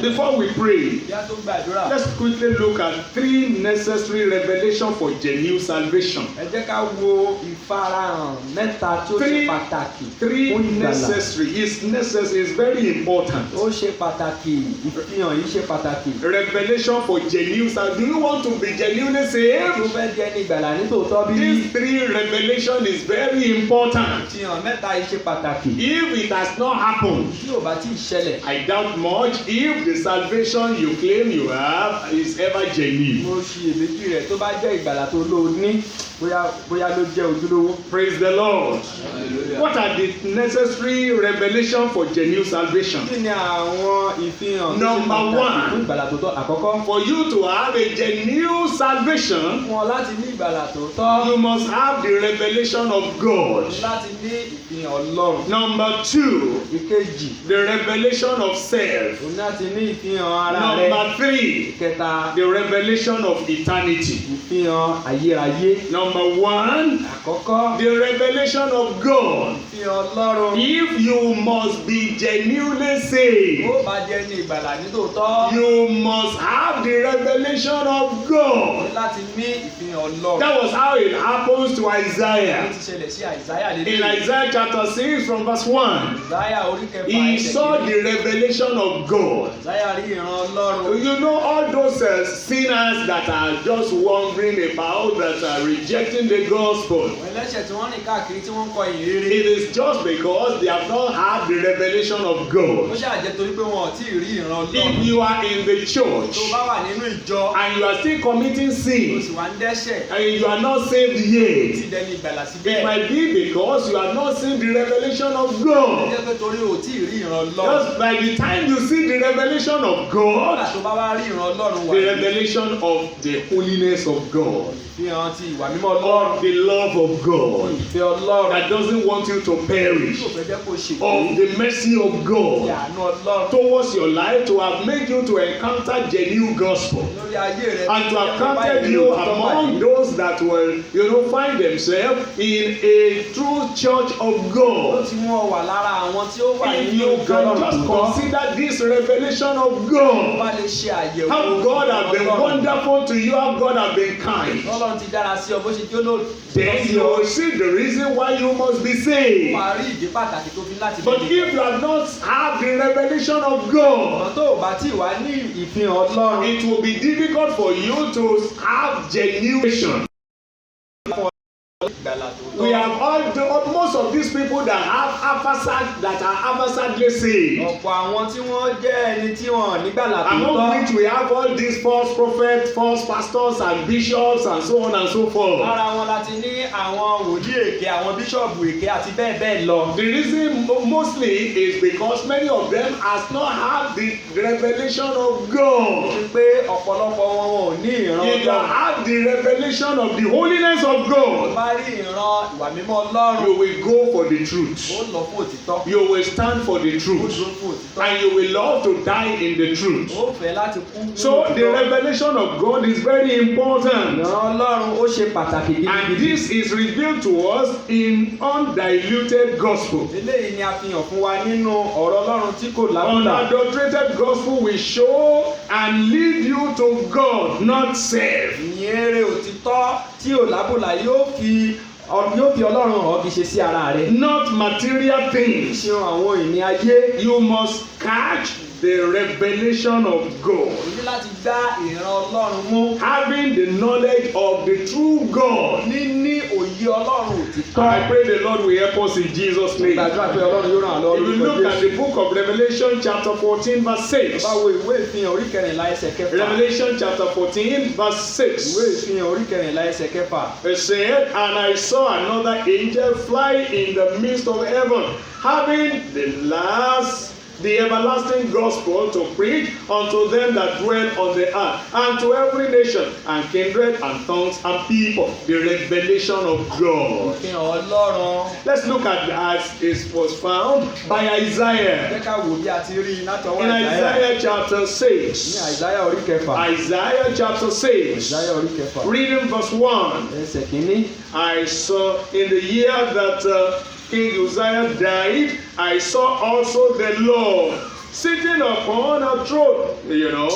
Before we pray, Kí a tó gbàdúrà. let's quickly look at 3 necessary revelations for genuine salvation. Ẹ jẹ́ ká wo ìfarahàn mẹ́ta tí ó ṣe pàtàkì Three fún ìgbàlà. necessary. It's necessary. It's very important. Ó ṣe pàtàkì, ìfihàn yìí ṣe pàtàkì. Revelation for genuine salvation. Do you want to be genuinely Tó saved? fẹ́ di ẹni ìgbàlà nítòótọ́ bí? These 3 revelation is very important. Ìfihàn mẹ́ta yìí ṣe pàtàkì. If it has not happened, Tí ò bá tí ì ṣẹlẹ̀, I doubt much if the salvation you claim you have is ever genuine. mo ṣiyèméjì rẹ̀ tó bá jẹ́ ìgbàlà tó lò ní bóyá ló jẹ́ ojúlówó. Praise the Lord. What are the necessary revelation for genuine salvation? Kí ni àwọn ìfihàn tó ṣe Number pàtàkì one. fún ìgbàlà tó tọ́? Àkọ́kọ́, For you to have a genuine salvation, fún ọ láti ní ìgbàlà tó tọ́, you must have the revelation of God. láti ní ìfihàn Ọlọ́run. Number 2, Ìkejì, the revelation of self. o ní láti ní ìfihàn ara rẹ. Number 3, Ìkẹta, the revelation of eternity. ìfihàn ayérayé. Number 1, Àkọ́kọ́, the revelation of God. ìfihàn Ọlọ́run. If you must be genuinely saved, Ó bá jẹ́ ní ìgbàlà nítòótọ́, you must have the revelation of o God. ní láti ní ìfihàn Ọlọ́run. That was how it happens to Ó Isaiah. ti ṣẹlẹ̀ sí Àìsáyà In lélẹ̀. Isaiah chapter 6 from verse 1, Àìsáyà orí kẹfà he ẹsẹ̀ saw kìíní. the revelation of God. Àìsáyà rí ìran Ọlọ́run. You know all those sinners that are just wandering about, that are rejecting the gospel. Àwọn ẹlẹ́ṣẹ̀ tí wọ́n rìn káàkiri tí wọ́n ń kọ ìhìnrere. It is just because they have not had the revelation of Ó God. ṣàjẹ́ torí pé wọn ò tí ì rí ìran If Ọlọ́run. you are in the Tó church bá wà nínú ìjọ, and you are still committing tó sin sì wá ń dẹ́ṣẹ̀, and you are not saved tí yet, dẹni ìgbàlà it síbẹ̀. might be because you have not seen the revelation of Ó God. jẹ́ pé torí ò tí ì rí ìran Ọlọ́run. Just by the time you see the revelation of Nígbà God, tó bá wá rí ìran Ọlọ́run wà the ní revelation of the holiness of God, ìfihàn ti ìwà mímọ́ Ọlọ́run. of the love of God Ìfẹ́ Ọlọ́run. that doesn't want you to perish, Yóò fẹ́ jẹ́ kó ṣe of the mercy of ti God àánú Ọlọ́run. towards your life to have made you to encounter genuine gospel Lórí ayé rẹ̀. and to have counted you among those that will, find themselves in a true church of Ó God. ti mú ọ wà lára àwọn tí ó wà If nínú you ìjọ can Ọlọ́run just tó tọ́. consider this revelation of Ó God, bá lè ṣe àyẹ̀wò how God has been Ọlọ́run. wonderful to you, how God has been kind, Ọlọ́run ti dára sí ọ bó ṣe jó lóòótọ́ then sí you ọ. will see the reason why you must be saved. Wàá rí ìdí pàtàkì tó fi láti But if you have not had the revelation of God, ọ̀nà tó o bá tí wàá ní ìfihàn Ọlọ́run. it will be difficult for you to have genuine. Ìgbàlà tó We tọ́. have most of these people that are haphazardly saved. Ọ̀pọ̀ àwọn tí wọ́n jẹ́ ẹni tí wọ́n nígbàlà tó Among tọ́. which we have all these false prophets, false pastors and bishops and so on and so forth. Lára wọn láti ní àwọn wòlíì èké, àwọn bíṣọ̀bù èké àti bẹ́ẹ̀ bẹ́ẹ̀ lọ. The reason mostly is because many of them has not had the revelation of God. Ní pé ọ̀pọ̀lọpọ̀ wọn ò ní ìran If you Ọlọ́run. have the revelation of the holiness of God, Bá rí ìran ìwà mímọ́ Ọlọ́run. you will go for the truth. Ó lọ fún òtítọ́. You will stand for the Ó truth. dúró fún òtítọ́. And you will love to die in the truth. Ó fẹ́ láti kú nínú So the òtítọ́. revelation of God is very important. Ìran Ọlọ́run ó ṣe pàtàkì And gidigidi. this is revealed to us in undiluted gospel. Eléyìí ni a fi hàn fún wa nínú ọ̀rọ̀ Ọlọ́run tí kò lábùlà. Unadulterated gospel will show and lead you to God, not self. Ìyìn eré òtítọ́ tí ò lábùlà yóò fi Ọlọ́run hàn kì í ṣe sí ara rẹ̀. Not material things. Ṣe àwọn ìní ayé. You must catch the revelation of God. O ní láti gbá ìran Ọlọ́run mú. Having the knowledge of the true God. Níní òye Ọlọ́run òtítọ́. I pray the Lord will help us in Jesus' name. Gbàdúrà pé Ọlọ́run yóò ràn án lọ́wọ́ If you look at the book of Revelation chapter 14 verse 6. Báwo ìwé ìfihàn orí kẹrìnlá ẹsẹ̀ kẹfà. Revelation chapter 14 verse 6. Ìwé ìfihàn orí kẹrìnlá ẹsẹ̀ kẹfà. It said, and I saw another angel fly in the midst of heaven, having the everlasting gospel to preach unto them that dwell on the earth, and to every nation, and kindred, and tongues, and people, the revelation of God. Ìfihàn Ọlọ́run. Let's look at as it was found by Isaiah. Jẹ́ ká wò bí a ti rí látọwọ́ In Àìsáyà. Isaiah chapter Ní 6. Àìsáyà orí kẹfà. Isaiah chapter 6. Àìsáyà orí kẹfà. Reading verse 1. Ẹsẹ̀ kìíní. I saw in the year that King Uzziah died, I saw also the Lord sitting upon a throne,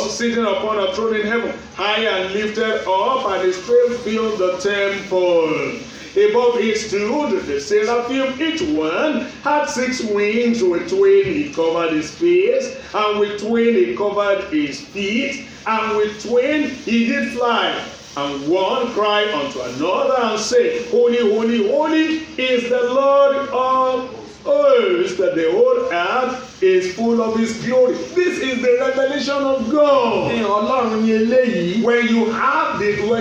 sitting upon a throne in heaven, high and lifted up, and his train filled the temple. Above it stood the seraphim, each one had 6 wings. With twain he covered his face, and with twain he covered his feet, and with twain he did fly. And one cried unto another and said, Holy, holy, holy is the Lord of hosts, that the whole earth is full of his glory. This is the revelation of God. Ìfihàn Ọlọ́run ni eléyìí. When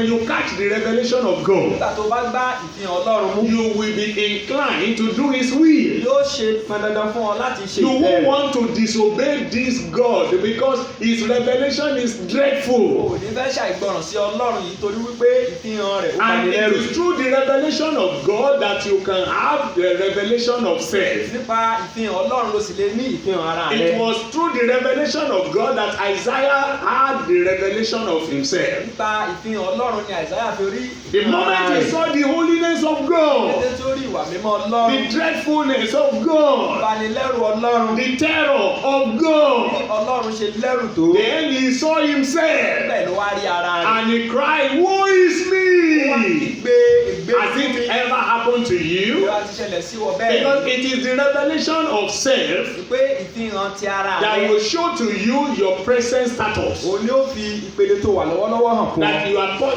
you catch the revelation of God, Nígbà tó bá gbá ìfihàn Ọlọ́run mú, you will be inclined to do his will. yóò ṣe pọn dandan fún ọ láti ṣe You ìfẹ́ won't rẹ̀. want to disobey this God because his revelation is dreadful. O ní fẹ́ ṣàìgbọràn sí Ọlọ́run yìí torí wípé ìfihàn rẹ̀ ó bá And ní it lẹ́rù. is through the revelation of God that you can have the revelation of self. Nípa ìfihàn Ọlọ́run ló sì lè ní ìfihàn ara rẹ̀. It was through the revelation of God that Isaiah had the revelation of himself. Nípa ìfihàn Ọlọ́run ni Àìsáyà fi rí The ìfihàn ara moment he rẹ̀. saw the holiness of God, Ẹni tó rí ìwà mímọ́ Ọlọ́run, the dreadfulness of God, ìbanilẹ́rù Ọlọ́run, the terror of God, bí Ọlọ́run ṣe lẹ́rù tó, then he saw himself bẹ́ẹ̀ ló wá rí ara rẹ̀. and he cried, Woe is Ó wá me! kígbe ègbé Has fún mi. it ever happened to you? Ìwà ti ṣẹlẹ̀ sí wọ bẹ́ẹ̀. Because it is the revelation of self Pé ìfihàn ti ara that rẹ̀. will show to you your present status. Òun ni ó fi ìpele tó wà lọ́wọ́lọ́wọ́ hàn fún That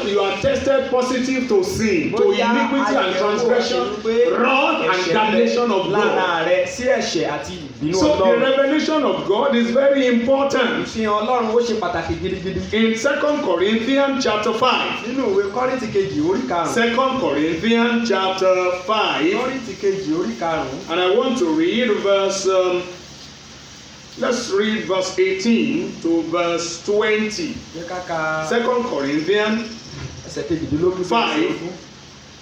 you are tested positive to sin, to Bóyá iniquity and àyẹ̀wò transgression, ṣe wípé wrath and ẹ̀ṣẹ̀ damnation of God. lára rẹ̀ sí ẹ̀ṣẹ̀ àti ìbínú So the Ọlọ́run. revelation of God is very important. Ìfihàn Ọlọ́run ó ṣe pàtàkì gidigidi. In 2 Corinthians chapter 5, Nínú ìwé Kọ́ríńtì kejì orí karùn-ún. 2 Corinthians chapter 5, Kọ́ríńtì kejì orí karùn-ún. and I want to read verse, let's read verse 18 to verse 20. Yẹ ká ka 2 Corinthians ẹsẹ̀ kejìdínlógún. 5,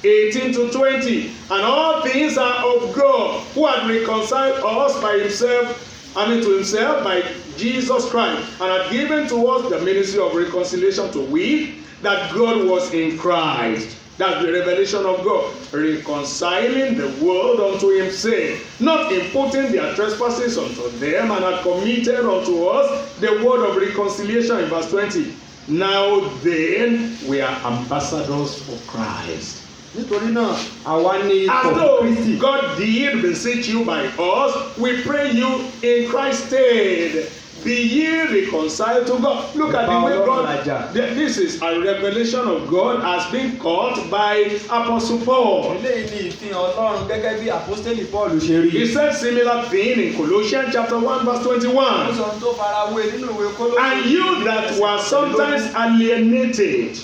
18 to 20. And all things are of God, who had reconciled us by himself, to himself by Jesus Christ, and had given to us the ministry of reconciliation, to wit, that God was in Christ. That's the revelation of God, reconciling the world unto himself, not imputing their trespasses unto them, and had committed unto us the word of reconciliation in verse 20. Now then, we are ambassadors for Christ. Nítorí náà, àwa ni As ikọ̀ though Kristi. God did beseech you by us, we pray you in Christ's stead. Be ye reconciled to God. Look at the way God. This is a revelation of God as being caught by Apostle Paul. Eléyìí ni ìfihàn Ọlọ́run gẹ́gẹ́ bí Àpọ́stélì Pọ́ọ̀lù ṣe rí. He said similar thing in Colossians chapter 1 verse 21. Ó sọ ohun tó fara wé nínú ìwé Kólósè. And you that were sometimes alienated,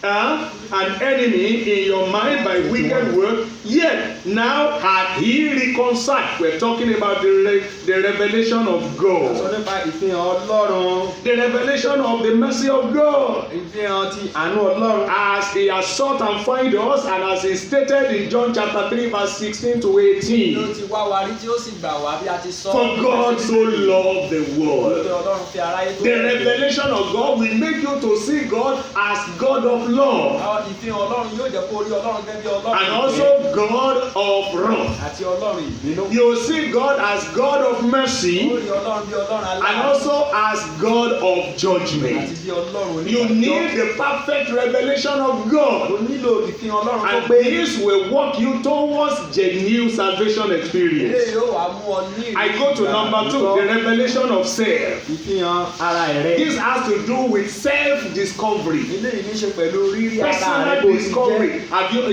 an enemy in your mind by wicked work, yet now hath he reconciled. We're talking about the revelation of Sọ God, nípa ìfihàn Ọlọ́run. the revelation of the mercy of God, Ìfihàn ti àánú Ọlọ́run. as he has sought and find us, and as he stated in John chapter 3 verse 16 to Ló 18. ti wá wa rí tí ó sì gbà wá bí a ti sọ. For God so loved the Nítorí world. Ọlọ́run fi aráyé tó The bẹ́ẹ̀. revelation of God will make you to see God as God of love, Àwọn ìfihàn Ọlọ́run yóò jẹ́ kó rí Ọlọ́run gẹ́gẹ́ bí Ọlọ́run and ìfẹ́ also God of wrath. àti Ọlọ́run ìbínú. You see God as God of Ó mercy, rí Ọlọ́run bí Ọlọ́run and aláàánú also as God of àti judgment. bí Ọlọ́run You onídàájọ́. need the perfect revelation of God, O nílò ìfihàn Ọlọ́run tó and pé. this will walk you towards genuine salvation experience. Eléyìí yóò wá mú ọ ní I go to number 2, the revelation of self. ìfihàn ara rẹ. This has to do with self-discovery, Eléyìí ní í ṣe pẹ̀lú rírí ara rẹ personal bó ti jẹ́. discovery.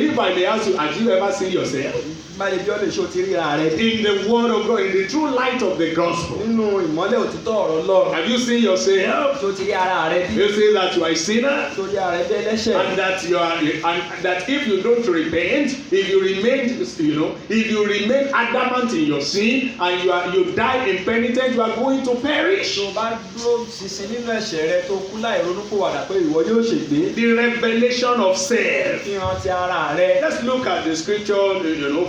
If I may ask you, have you ever seen yourself? Báyìí bí ọ lè ṣe o ti rí ara rẹ. In the word of God, in the true light of the gospel. Nínú ìmọ́lẹ̀ òtítọ́ ọ̀rọ̀ Ọlọ́run. Have you seen yourself? Ṣé o ti rí ara rẹ bí? You say that you are a sinner, Ṣé o rí ara rẹ bí ẹlẹ́ṣẹ̀? and that if you don't repent, if you remain adamant in your sin, and you die impenitent, you are going to perish. Tó o bá dúró ṣinṣin nínú ẹ̀ṣẹ̀ rẹ tó kú láì ronúpìwàdà pé ìwọ yóò ṣègbé. The revelation of self. Ìfihàn ti ara rẹ. Let's look at the scripture,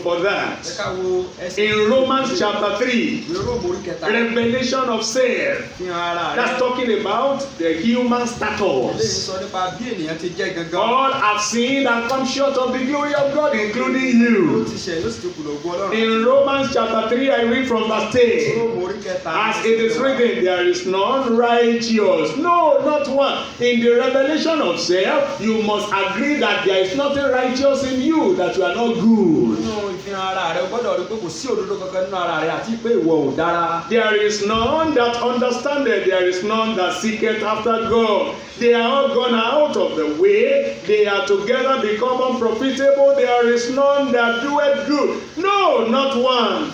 for about that. Ẹ ká wo ẹsẹ̀ In Romans chapter 3, ìwé Róòmù orí kẹta. revelation of self. Fi hàn ara rẹ̀. That's talking about the human Eléyìí status. sọ nípa bí ènìyàn ti jẹ́ gangan. All have sinned and come short of the glory of God, including Ó you. ti ṣẹ̀ ló sì ti kùnà ògo Ọlọ́run. In Romans chapter 3, I read from verse 10. Róòmù orí kẹta. As it is written, there is none righteous. No, not one. In the revelation of self, you must agree that there is nothing righteous in you, that you are not good. Nínú ìfihàn ara rẹ̀, o gbọ́dọ̀ rí pé kò sí òdodo kankan nínú ara rẹ̀ àti pé ìwọ ò dára. There is none that understandeth, there is none that seeketh after God. They are all gone out of the way, they are together become unprofitable. There is none that doeth good. No, not one.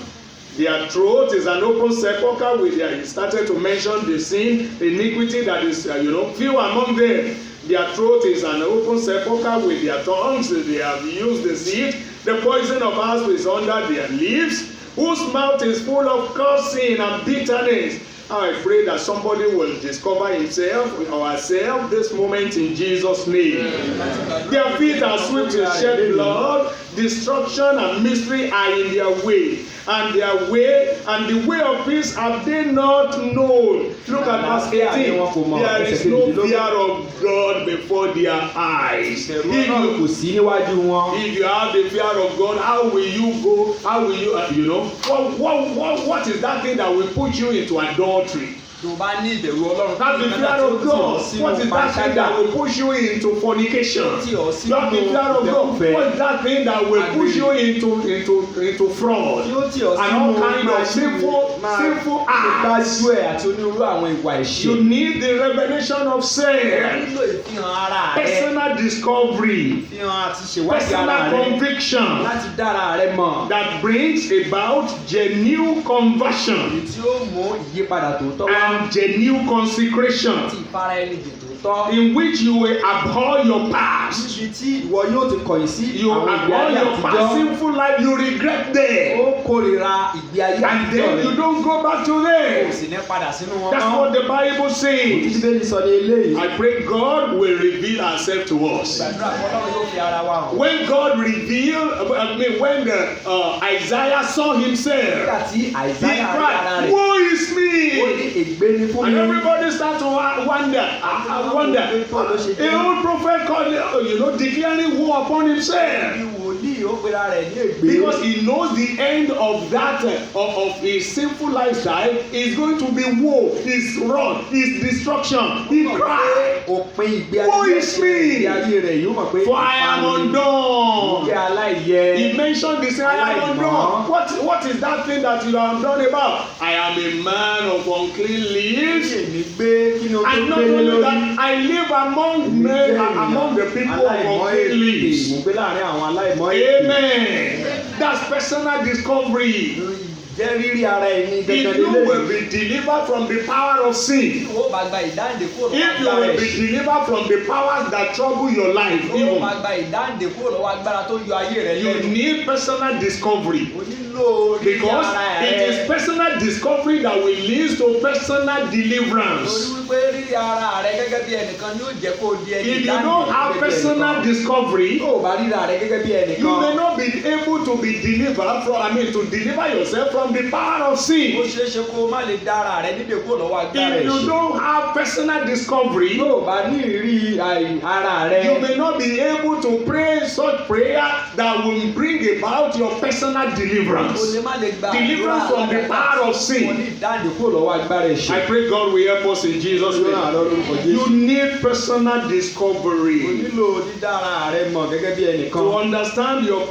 Their throat is an open sepulchre with their, he started to mention the sin, iniquity that is, few among them. Their throat is an open sepulchre with their tongues, they have used deceit. The poison of asp is under their lips, whose mouth is full of cursing and bitterness. I pray that somebody will discover himself or herself this moment in Jesus' name. Their feet are swift to shed blood, destruction and mystery are in their way, and their way and the way of peace have they not known. Look at verse 18. There is no fear of God before their eyes. If you have the fear of God, how will you go? How will you, what is that thing that will put you into adultery? Tó bá ní ìbẹ̀rù Ọlọ́run. Have the fear of God. What is that thing that will push you into fornication? Have the fear of God. What is that thing that will push you into fraud and all kind of sinful acts? You need the revelation of self, personal discovery, personal conviction that brings about genuine conversion and genuine consecration, in which you will abhor your past. You abhor your past sinful life, you regret them, and then you don't go back to them. That's what the Bible says. I pray God will reveal herself to us. When God revealed, when Isaiah saw himself, he cried, "Woe is me!" And everybody started to wonder. A old prophet called, declaring woe upon himself. Because he knows the end of that of his sinful lifestyle is going to be woe, is wrath, is destruction. He cried, "Woe is me, for I am undone." He mentioned this, "I am undone." What is that thing that you are undone about? I am a man of unclean lips, and not only that, I live among men, among the people of unclean lips. Amen. That's personal discovery. If you will be delivered from the power of sin, if you will be delivered from the powers that trouble your life, even, you need personal discovery. Because it is personal discovery that will lead to personal deliverance. If you don't have personal discovery, you may not be able to be delivered from, to deliver yourself from the power of sin. If you don't have personal discovery, you may not be able to pray such prayer that will bring about your personal deliverance. Deliverance from the power of sin. I pray God will help us in Jesus' name. You need personal discovery to understand your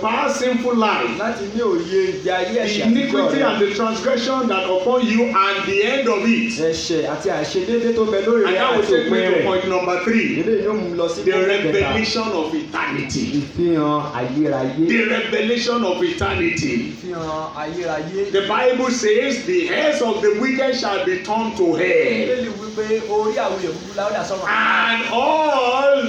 past sinful life, the iniquity and the transgression that upon you, and the end of it. And that will take me to point number 3, the revelation of eternity. The revelation of eternity. The Bible says the heirs of the wicked shall be turned to hell. wípé orí àwọn èèyàn búburú la ó dà sọ́run. And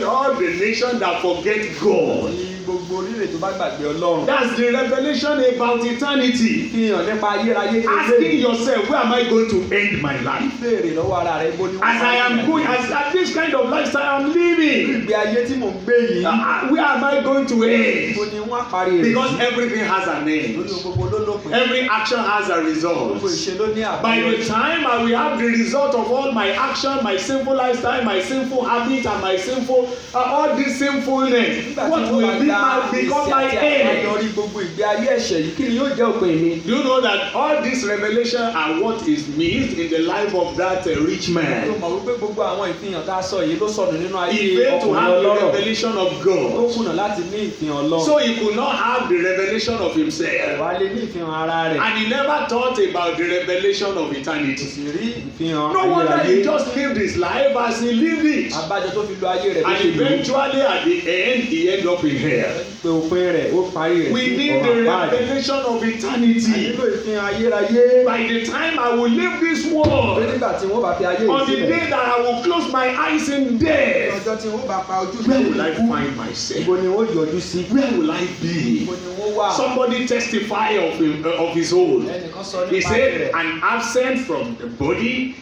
all the nations that forget God. Ní gbogbo orílẹ̀ tó bá gbàgbé Ọlọ́run. That's the revelation about eternity. Ìfihàn nípa ayérayé Asking yourself, where am I going to end my life? Béèrè lọ́wọ́ ara rẹ̀ bó ni wọ́n As I am going, as this kind of lifestyle I'm living, ìgbé ayé tí mò ń gbé yìí. where am I going to end? Bó ni wọ́n á parí rẹ̀. Because everything has an end. Lórí gbogbo ló lópin. Every action has a result. Gbogbo ìṣe ló ní By àbáyọ. the time I will have the result of all my action, my sinful lifestyle, my sinful habit, and my sinful, all this sinfulness, what will become my end? Àyọrí gbogbo ìgbé ayé ẹ̀ṣẹ̀ yìí kí ni yóò jẹ́ òpin mi? Do you know that all this revelation are what is missed in the life of that rich Yóò man? mọ̀ wípé gbogbo àwọn ìfihàn tá a sọ yìí ló sọnù nínú He ayé failed to ọkùnrin have the ọlọ́rọ̀. revelation of Ó God. kùnà láti ní ìfihàn Ọlọ́run. So he could not have the revelation of himself. Wà á lè ní ìfihàn ara rẹ̀. And he never thought about the revelation of Kò eternity. sì rí ìfihàn No wonder he ayérayé. just lived his life as he lived it. Abájọ tó fi lo ayé rẹ̀ bó And ṣe lò ó. eventually at the end he ended up in hell. Pé òpin rẹ̀ ó parí rẹ̀ We sí need ọ̀run the àpáàdì. revelation of A eternity. nílò ìfihàn ayérayé. By the time I will leave this Pé world, nígbà tí wọ́n bá fi ayé on yìí the sílẹ̀. day that I will close my eyes in death, Ọjọ́ tí wọ́n bá pa ojú where mi will I ikú. find myself? Ibo ni wọ́n yọjú sí? Where will I be? Ibo ni wọ́n wà? Somebody testify of his own. Ẹnìkan sọ He nípa said, rẹ̀. an absent from the body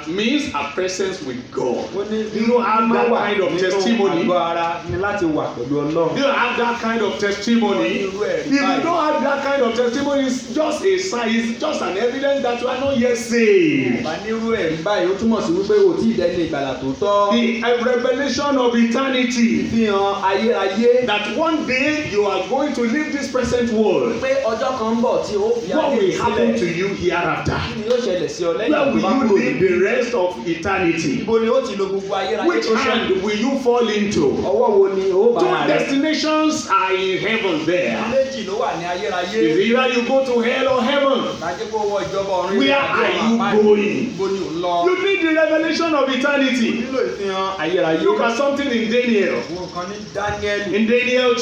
means a presence with God. Ó ní Do you have that wà kind of nínú testimony? àgọ́ ara ni láti wà pẹ̀lú Ọlọ́run. Do you have that kind of testimony? If you don't have that kind of testimony, it's just a sign, it's just an evidence that you are not yet saved. Bá nírú ẹ̀rí báyìí ó túmọ̀ sí wípé o tí ì dẹ́ni ìgbàlà tó tọ́. The revelation of eternity, Ìfihàn ayérayé. that one day you are going to leave this present world. Pé ọjọ́ kan ń bọ̀ tí ó fi What ayé will yìí happen to sílẹ̀. you hereafter? Kí ni yóò ṣẹlẹ̀ sí ọ lẹ́yìn Where tó bá will kúrò you live níbí? the rest of eternity? Ibo ni ó ti lo gbogbo ayérayé Which tó ṣẹ́kù? hand will you fall into? Ọwọ́ wo ni ó bá Two rẹ̀? destinations are in heaven there. Méjì ló wà ní ayérayé. It's either you go to hell or heaven. Lájẹ́ pé ó wọ ìjọba ọ̀run Where tàbí are ọ̀run you àpáàdì. going? Ibo ni ò ń lọ? You need the revelation of O eternity. nílò ìfihàn ayérayé. Look at something in Daniel. Wo nǹkan ní Dáníẹ́lì. In Daniel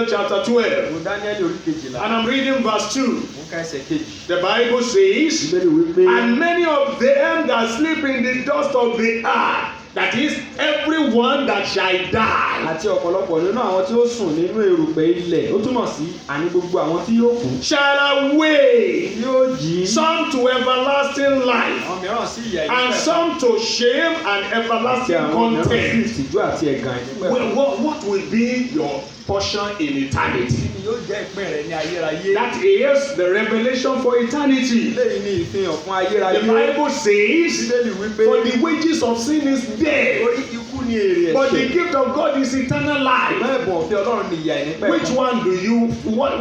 chapter 12. Wo Dáníẹ́lì orí kejìlá. And I'm reading verse 2. Mo ka ẹsẹ̀ kejì. The Bible says, Ìbéèrè wípé. and many of them that sleep in the dust of the earth, that is, everyone that shall die. Àti ọ̀pọ̀lọpọ̀ nínú àwọn tí ó sùn nínú erùpẹ̀ ilẹ̀ ó túmọ̀ sí àní gbogbo àwọn tí yóò kú. Shall away, Yóò jí. some to everlasting life, Àwọn mìíràn sí ìyà and ìnípẹ̀kun. some to shame and Àti everlasting àwọn mìíràn sí contempt. ìtìjú àti ẹ̀gàn ìnípẹ̀kun. What will be your portion in eternity? Kí ni yóò jẹ́ ìpín rẹ̀ ní ayérayé? That is the revelation for eternity. Eléyìí ni ìfihàn fún The ayérayé. Bible says, Bíbélì wípé for the wages of sin is death, orí ikú ni èrè but the ẹ̀ṣẹ̀. gift of God is eternal life. Ṣùgbọ́n ẹ̀bùn ọ̀fẹ́ Ọlọ́run ni ìyà ìnípẹ̀kun.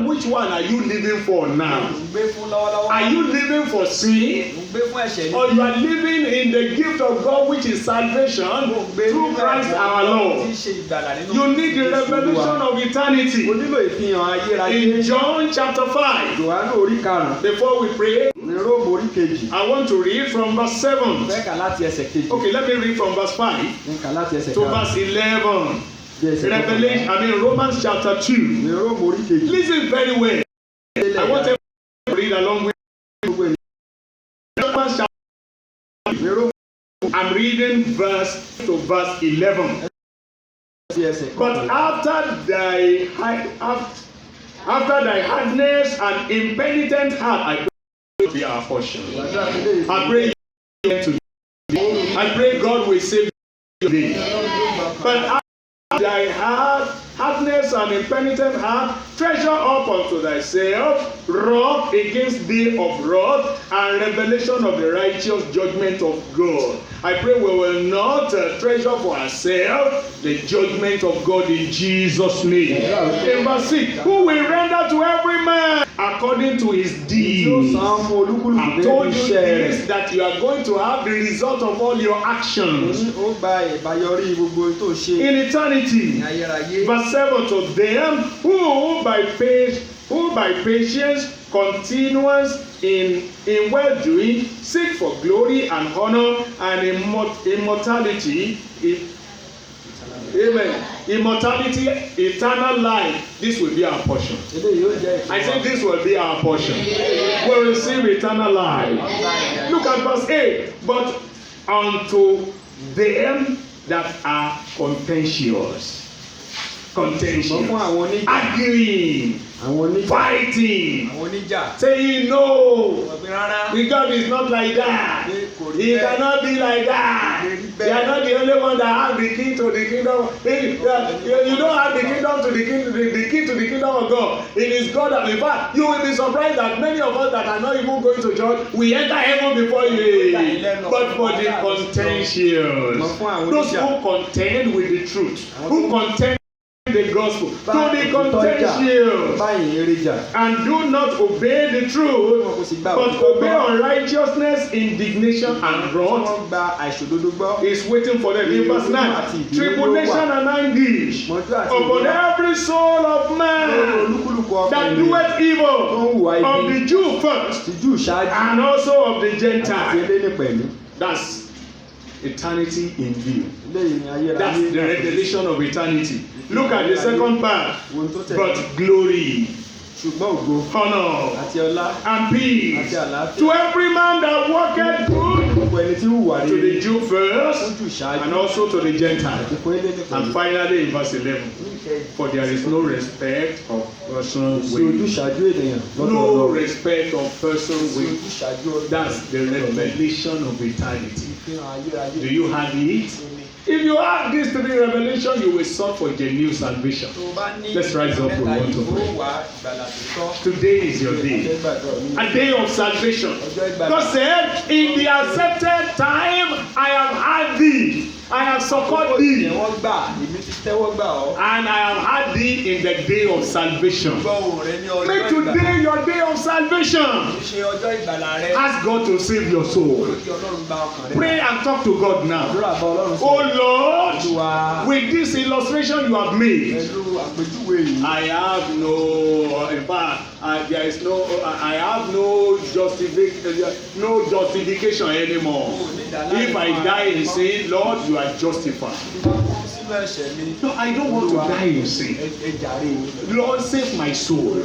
Which one are you living for now? Ò ń gbé fún lọ́wọ́lọ́wọ́. Are you living for sin? Ò ń gbé fún ẹ̀ṣẹ̀ ní. Or you are living in the gift of God, which is salvation through Christ our Tí Lord? í ṣe ìgbàlà nínú You need the Jésù revelation Olúwa. of eternity. O nílò ìfihàn ayérayé. In John chapter 5, Jòhánù orí karùn-ún. before we pray, Ní Róòmù orí kejì. I want to read from verse 7. Fẹ́ kà láti ẹsẹ̀ kejì. Okay, let me read from verse 5 Ní kà láti ẹsẹ̀ to karùn-ún. verse 11. Bí ẹsẹ̀ Revelation, Romans chapter 2. Ní Róòmù orí kejì. Listen very well. I want everyone to read along with Gbogbo ènìyàn. Romans chapter. Ní Róòmù I'm reading verse to verse 11. sí ẹsẹ̀ But kọkànlá. after thy hardness and impenitent heart, I pray be our portion. Gbàdúrà fún ilé I pray you today. I pray God will save you today. But after thy hardness and impenitent heart, treasure up unto thyself wrath against day of wrath and revelation of the righteous judgment of God. I pray we will not treasure for ourselves the judgment of God in Jesus' name. In verse 6, who will render to every man according to his Tí ó deeds. san fún olúkúlùkù I gẹ́gẹ́ told bí you iṣẹ́ rẹ̀. this, that you are going to have the result of all your actions Ó gba ìbáyọrí gbogbo tó ṣe in eternity. ní ayérayé. Verse 7, to them who by patience, continuance in well-doing, seek for glory and honor and immortality. Amen. Immortality, eternal life. This will be our portion. Eléyìí yóò jẹ́ I say this will be our portion. We'll receive eternal life. Look at verse 8. But unto them that are contentious. Contentious. Ṣùgbọ́n fún àwọn oníjà. Arguing. Àwọn oníjà. Fighting. Àwọn oníjà. Saying no. Wọ́n pe rárá. The God is not like that. He cannot be like that. You are not the only one that have the key to the kingdom. You don't have the kingdom to the key to the kingdom of God. It is God that, in fact, you will be surprised that many of us that are not even going to church, we enter heaven before you. But for the contentious, those who contend with the truth, who contend the gospel, to the contentious, and do not obey the truth, but obey unrighteousness, indignation, and wrath, is waiting for them. In verse 9, tribulation and anguish upon every soul of man that doeth evil, of the Jew first, and also of the Gentile. That's eternity in view. That's the revelation of eternity. Look at the second part. But glory, honor, and peace to every man that walketh good, to the Jew first, and also to the Gentile. And finally in verse 11, for there is no respect of person with. No respect of person with. That's the revelation of eternity. Do you have it? If you have these three revelations, you will sought for genuine salvation. Let's rise up. We want to pray. Today is your day. A day of salvation. God said, in the accepted time, I have had thee. I have succored thee. And I have had thee in the day of salvation. Make today your day of salvation. Ask God to save your soul. Pray and talk to God now. Oh Lord, with this illustration you have made, I have no, in fact, there is no, I have no justification anymore. If I die in sin, Lord, you are justified. No, I don't want to die in sin. Lord, save my soul.